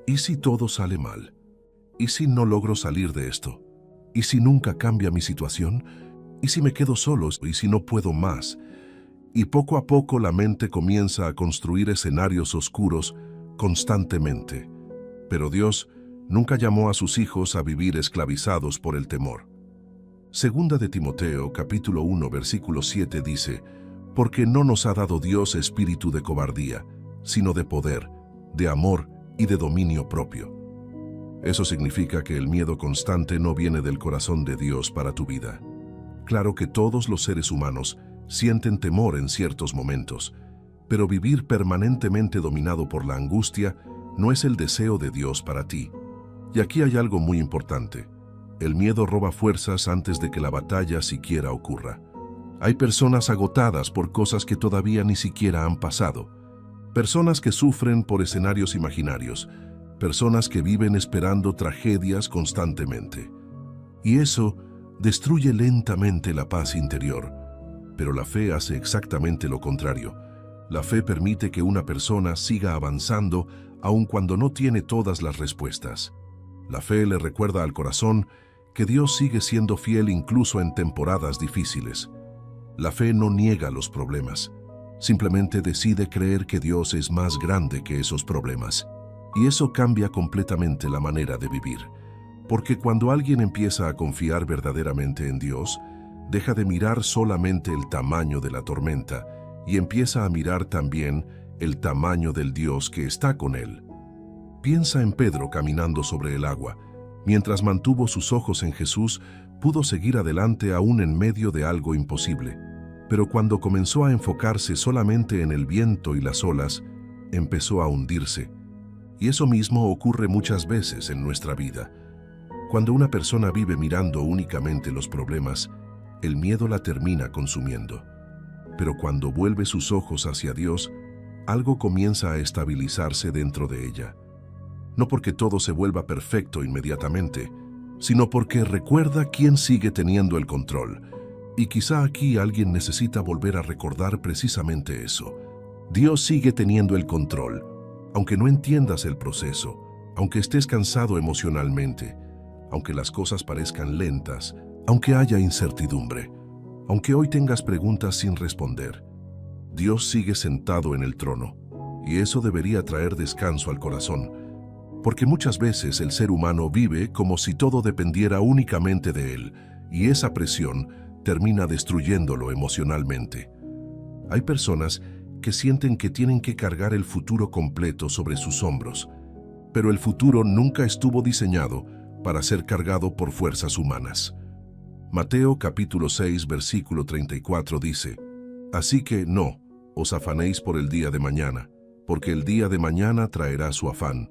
¿y si todo sale mal? ¿Y si no logro salir de esto? ¿Y si nunca cambia mi situación? ¿Y si me quedo solo? ¿Y si no puedo más? Y poco a poco la mente comienza a construir escenarios oscuros constantemente. Pero Dios nunca llamó a sus hijos a vivir esclavizados por el temor. Segunda de Timoteo, capítulo 1, versículo 7 dice: «Porque no nos ha dado Dios espíritu de cobardía, sino de poder, de amor y de dominio propio». Eso significa que el miedo constante no viene del corazón de Dios para tu vida. Claro que todos los seres humanos sienten temor en ciertos momentos, pero vivir permanentemente dominado por la angustia no es el deseo de Dios para ti. Y aquí hay algo muy importante. El miedo roba fuerzas antes de que la batalla siquiera ocurra. Hay personas agotadas por cosas que todavía ni siquiera han pasado. Personas que sufren por escenarios imaginarios. Personas que viven esperando tragedias constantemente. Y eso destruye lentamente la paz interior. Pero la fe hace exactamente lo contrario. La fe permite que una persona siga avanzando aun cuando no tiene todas las respuestas. La fe le recuerda al corazón que Dios sigue siendo fiel incluso en temporadas difíciles. La fe no niega los problemas, simplemente decide creer que Dios es más grande que esos problemas. Y eso cambia completamente la manera de vivir. Porque cuando alguien empieza a confiar verdaderamente en Dios, deja de mirar solamente el tamaño de la tormenta y empieza a mirar también el tamaño del Dios que está con él. Piensa en Pedro caminando sobre el agua. Mientras mantuvo sus ojos en Jesús, pudo seguir adelante aún en medio de algo imposible. Pero cuando comenzó a enfocarse solamente en el viento y las olas, empezó a hundirse. Y eso mismo ocurre muchas veces en nuestra vida. Cuando una persona vive mirando únicamente los problemas, el miedo la termina consumiendo. Pero cuando vuelve sus ojos hacia Dios, algo comienza a estabilizarse dentro de ella. No porque todo se vuelva perfecto inmediatamente, sino porque recuerda quién sigue teniendo el control. Y quizá aquí alguien necesita volver a recordar precisamente eso. Dios sigue teniendo el control. Aunque no entiendas el proceso, aunque estés cansado emocionalmente, aunque las cosas parezcan lentas, aunque haya incertidumbre, aunque hoy tengas preguntas sin responder, Dios sigue sentado en el trono, y eso debería traer descanso al corazón, porque muchas veces el ser humano vive como si todo dependiera únicamente de él, y esa presión termina destruyéndolo emocionalmente. Hay personas que sienten que tienen que cargar el futuro completo sobre sus hombros, pero el futuro nunca estuvo diseñado para ser cargado por fuerzas humanas. Mateo capítulo 6, versículo 34 dice: Así que no os afanéis por el día de mañana, porque el día de mañana traerá su afán.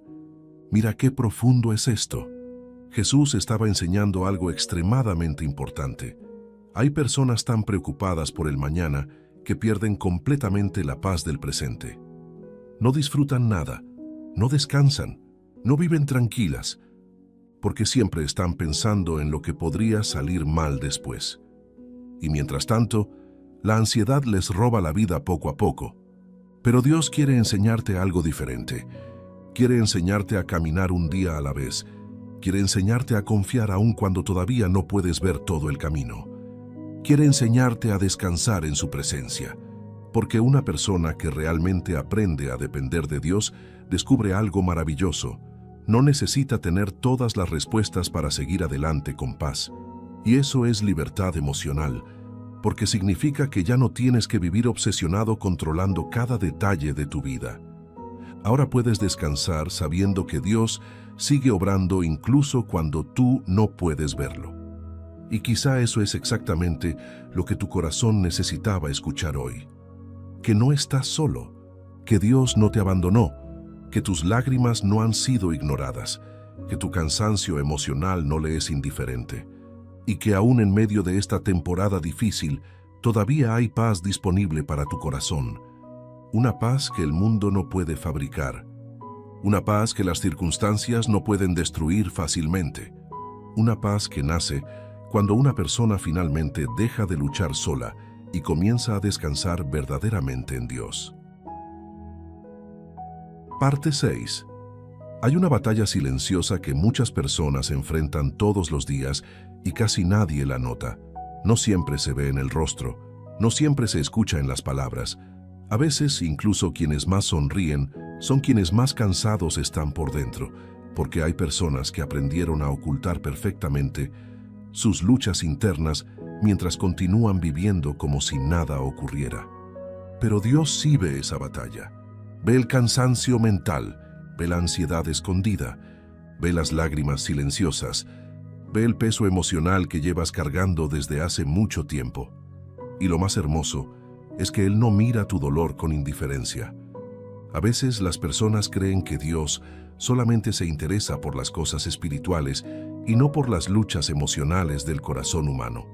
Mira qué profundo es esto. Jesús estaba enseñando algo extremadamente importante. Hay personas tan preocupadas por el mañana que pierden completamente la paz del presente. No disfrutan nada, no descansan, no viven tranquilas, porque siempre están pensando en lo que podría salir mal después. Y mientras tanto, la ansiedad les roba la vida poco a poco. Pero Dios quiere enseñarte algo diferente. Quiere enseñarte a caminar un día a la vez. Quiere enseñarte a confiar aun cuando todavía no puedes ver todo el camino. Quiere enseñarte a descansar en su presencia. Porque una persona que realmente aprende a depender de Dios descubre algo maravilloso. No necesita tener todas las respuestas para seguir adelante con paz. Y eso es libertad emocional, porque significa que ya no tienes que vivir obsesionado controlando cada detalle de tu vida. Ahora puedes descansar sabiendo que Dios sigue obrando incluso cuando tú no puedes verlo. Y quizá eso es exactamente lo que tu corazón necesitaba escuchar hoy. Que no estás solo, que Dios no te abandonó, que tus lágrimas no han sido ignoradas, que tu cansancio emocional no le es indiferente, y que aún en medio de esta temporada difícil, todavía hay paz disponible para tu corazón. Una paz que el mundo no puede fabricar. Una paz que las circunstancias no pueden destruir fácilmente. Una paz que nace cuando una persona finalmente deja de luchar sola y comienza a descansar verdaderamente en Dios. Parte 6. Hay una batalla silenciosa que muchas personas enfrentan todos los días y casi nadie la nota. No siempre se ve en el rostro, no siempre se escucha en las palabras. A veces, incluso quienes más sonríen son quienes más cansados están por dentro, porque hay personas que aprendieron a ocultar perfectamente sus luchas internas mientras continúan viviendo como si nada ocurriera. Pero Dios sí ve esa batalla. Ve el cansancio mental, ve la ansiedad escondida, ve las lágrimas silenciosas, ve el peso emocional que llevas cargando desde hace mucho tiempo. Y lo más hermoso es que Él no mira tu dolor con indiferencia. A veces las personas creen que Dios solamente se interesa por las cosas espirituales y no por las luchas emocionales del corazón humano.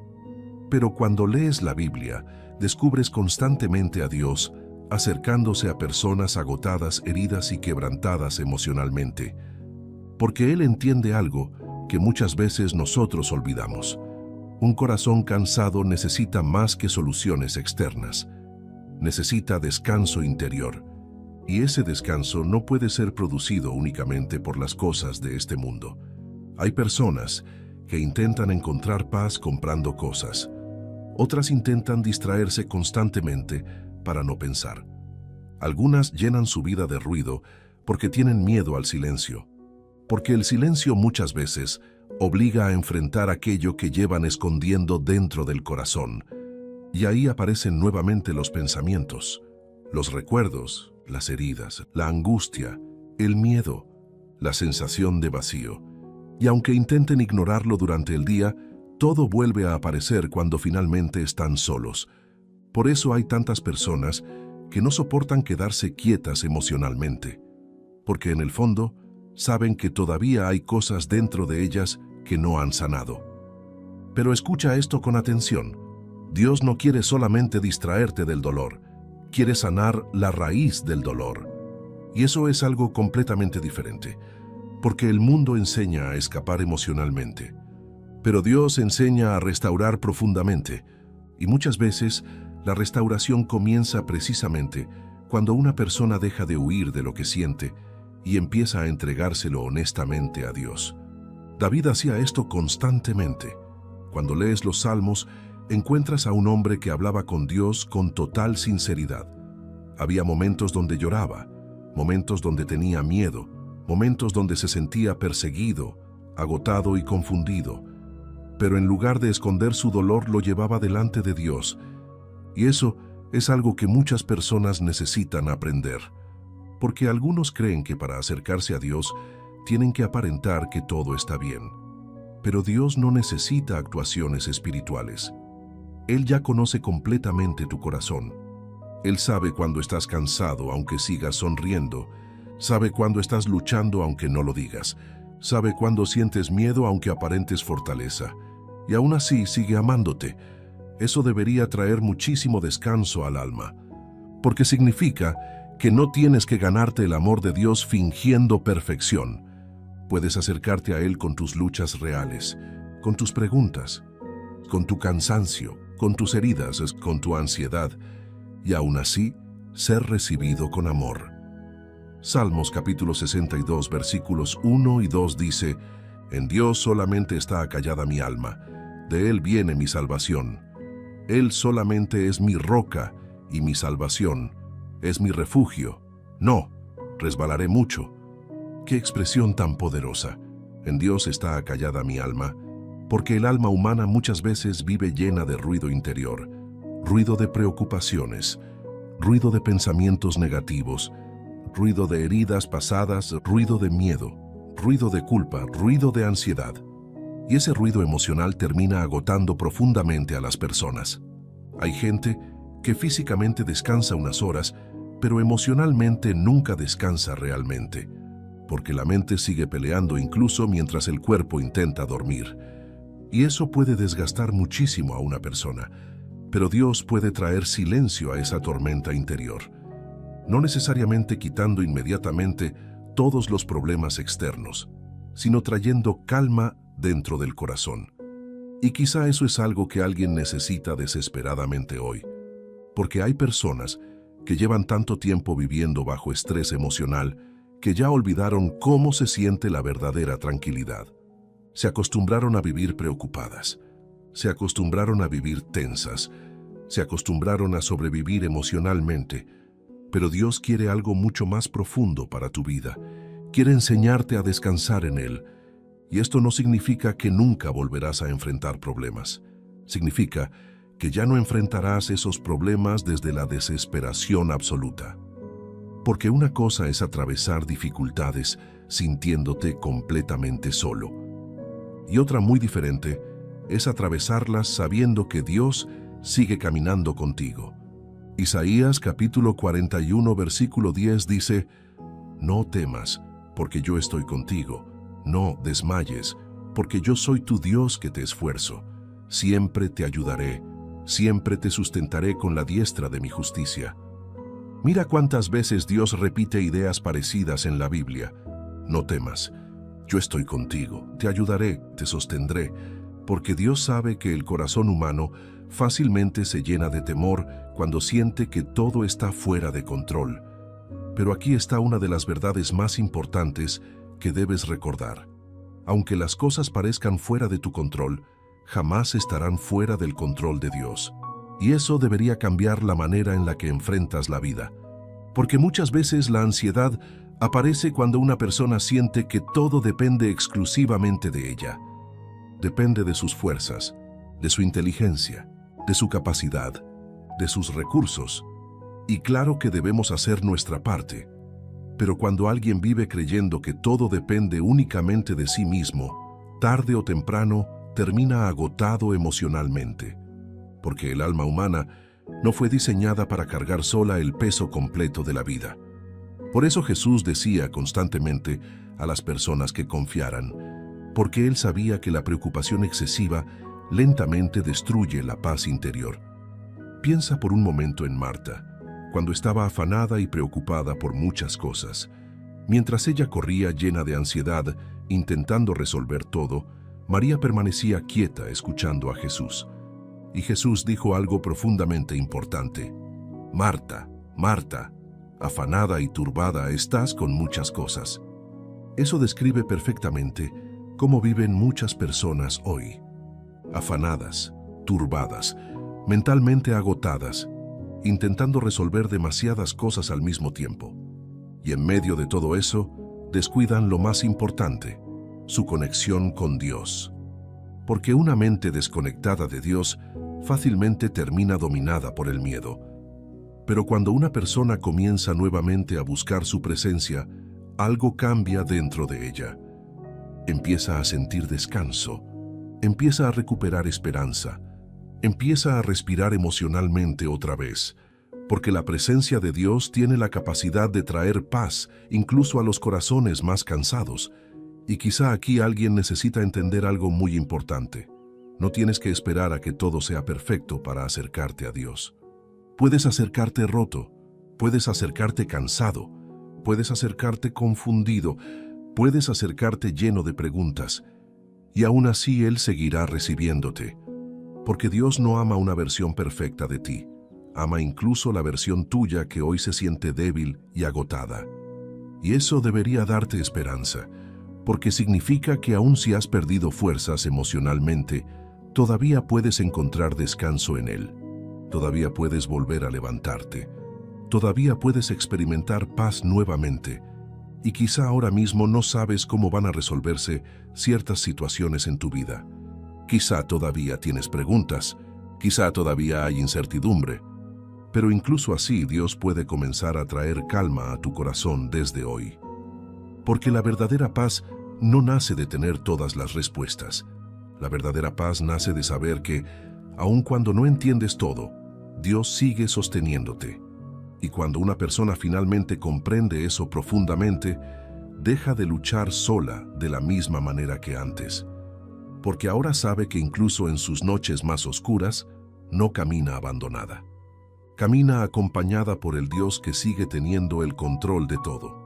Pero cuando lees la Biblia, descubres constantemente a Dios acercándose a personas agotadas, heridas y quebrantadas emocionalmente, porque Él entiende algo que muchas veces nosotros olvidamos. Un corazón cansado necesita más que soluciones externas. Necesita descanso interior, y ese descanso no puede ser producido únicamente por las cosas de este mundo. Hay personas que intentan encontrar paz comprando cosas. Otras intentan distraerse constantemente para no pensar. Algunas llenan su vida de ruido porque tienen miedo al silencio, porque el silencio muchas veces obliga a enfrentar aquello que llevan escondiendo dentro del corazón. Y ahí aparecen nuevamente los pensamientos, los recuerdos, las heridas, la angustia, el miedo, la sensación de vacío. Y aunque intenten ignorarlo durante el día, todo vuelve a aparecer cuando finalmente están solos. Por eso hay tantas personas que no soportan quedarse quietas emocionalmente, porque en el fondo saben que todavía hay cosas dentro de ellas que no han sanado. Pero escucha esto con atención. Dios no quiere solamente distraerte del dolor, quiere sanar la raíz del dolor. Y eso es algo completamente diferente, porque el mundo enseña a escapar emocionalmente, pero Dios enseña a restaurar profundamente, y muchas veces la restauración comienza precisamente cuando una persona deja de huir de lo que siente y empieza a entregárselo honestamente a Dios. David hacía esto constantemente. Cuando lees los Salmos, encuentras a un hombre que hablaba con Dios con total sinceridad. Había momentos donde lloraba, momentos donde tenía miedo, momentos donde se sentía perseguido, agotado y confundido. pero en lugar de esconder su dolor lo llevaba delante de Dios. Y eso es algo que muchas personas necesitan aprender, porque algunos creen que para acercarse a Dios tienen que aparentar que todo está bien. Pero Dios no necesita actuaciones espirituales. Él ya conoce completamente tu corazón. Él sabe cuando estás cansado aunque sigas sonriendo, sabe cuando estás luchando aunque no lo digas, sabe cuando sientes miedo aunque aparentes fortaleza, y aún así sigue amándote. Eso debería traer muchísimo descanso al alma, porque significa que no tienes que ganarte el amor de Dios fingiendo perfección. Puedes acercarte a Él con tus luchas reales, con tus preguntas, con tu cansancio, con tus heridas, con tu ansiedad, y aún así ser recibido con amor. Salmos capítulo 62, versículos 1 y 2 dice: En Dios solamente está acallada mi alma, de Él viene mi salvación. Él solamente es mi roca y mi salvación, es mi refugio. No, resbalaré mucho. ¡Qué expresión tan poderosa! En Dios está acallada mi alma, porque el alma humana muchas veces vive llena de ruido interior, ruido de preocupaciones, ruido de pensamientos negativos, ruido de heridas pasadas, ruido de miedo, ruido de culpa, ruido de ansiedad. Y ese ruido emocional termina agotando profundamente a las personas. Hay gente que físicamente descansa unas horas, pero emocionalmente nunca descansa realmente, porque la mente sigue peleando incluso mientras el cuerpo intenta dormir. Y eso puede desgastar muchísimo a una persona, pero Dios puede traer silencio a esa tormenta interior, no necesariamente quitando inmediatamente todos los problemas externos, sino trayendo calma dentro del corazón. Y quizá eso es algo que alguien necesita desesperadamente hoy, porque hay personas que llevan tanto tiempo viviendo bajo estrés emocional que ya olvidaron cómo se siente la verdadera tranquilidad. Se acostumbraron a vivir preocupadas, se acostumbraron a vivir tensas, se acostumbraron a sobrevivir emocionalmente, pero Dios quiere algo mucho más profundo para tu vida. Quiere enseñarte a descansar en Él. Y esto no significa que nunca volverás a enfrentar problemas. Significa que ya no enfrentarás esos problemas desde la desesperación absoluta. Porque una cosa es atravesar dificultades sintiéndote completamente solo. Y otra muy diferente es atravesarlas sabiendo que Dios sigue caminando contigo. Isaías capítulo 41, versículo 10 dice: No temas, porque yo estoy contigo. No desmayes, porque yo soy tu Dios que te esfuerzo. Siempre te ayudaré, siempre te sustentaré con la diestra de mi justicia. Mira cuántas veces Dios repite ideas parecidas en la Biblia. No temas, yo estoy contigo, te ayudaré, te sostendré, porque Dios sabe que el corazón humano fácilmente se llena de temor cuando siente que todo está fuera de control. Pero aquí está una de las verdades más importantes que debes recordar. Aunque las cosas parezcan fuera de tu control, jamás estarán fuera del control de Dios. Y eso debería cambiar la manera en la que enfrentas la vida. Porque muchas veces la ansiedad aparece cuando una persona siente que todo depende exclusivamente de ella. Depende de sus fuerzas, de su inteligencia, de su capacidad, de sus recursos. Y claro que debemos hacer nuestra parte. Pero cuando alguien vive creyendo que todo depende únicamente de sí mismo, tarde o temprano termina agotado emocionalmente, porque el alma humana no fue diseñada para cargar sola el peso completo de la vida. Por eso Jesús decía constantemente a las personas que confiaran, porque Él sabía que la preocupación excesiva lentamente destruye la paz interior. Piensa por un momento en Marta, cuando estaba afanada y preocupada por muchas cosas. Mientras ella corría llena de ansiedad, intentando resolver todo, María permanecía quieta escuchando a Jesús. Y Jesús dijo algo profundamente importante: Marta, Marta, afanada y turbada estás con muchas cosas. Eso describe perfectamente cómo viven muchas personas hoy. Afanadas, turbadas, mentalmente agotadas, intentando resolver demasiadas cosas al mismo tiempo. Y en medio de todo eso, descuidan lo más importante, su conexión con Dios. porque una mente desconectada de Dios fácilmente termina dominada por el miedo. Pero cuando una persona comienza nuevamente a buscar su presencia, algo cambia dentro de ella. Empieza a sentir descanso, empieza a recuperar esperanza, empieza a respirar emocionalmente otra vez, porque la presencia de Dios tiene la capacidad de traer paz incluso a los corazones más cansados. Y quizá aquí alguien necesita entender algo muy importante. No tienes que esperar a que todo sea perfecto para acercarte a Dios. Puedes acercarte roto, puedes acercarte cansado, puedes acercarte confundido, puedes acercarte lleno de preguntas, y aún así Él seguirá recibiéndote. Porque Dios no ama una versión perfecta de ti, ama incluso la versión tuya que hoy se siente débil y agotada. Y eso debería darte esperanza, porque significa que aun si has perdido fuerzas emocionalmente, todavía puedes encontrar descanso en Él. Todavía puedes volver a levantarte. Todavía puedes experimentar paz nuevamente. Y quizá ahora mismo no sabes cómo van a resolverse ciertas situaciones en tu vida. Quizá todavía tienes preguntas, quizá todavía hay incertidumbre. Pero incluso así Dios puede comenzar a traer calma a tu corazón desde hoy. Porque la verdadera paz no nace de tener todas las respuestas. La verdadera paz nace de saber que, aun cuando no entiendes todo, Dios sigue sosteniéndote. Y cuando una persona finalmente comprende eso profundamente, deja de luchar sola de la misma manera que antes. Porque ahora sabe que incluso en sus noches más oscuras, no camina abandonada. Camina acompañada por el Dios que sigue teniendo el control de todo.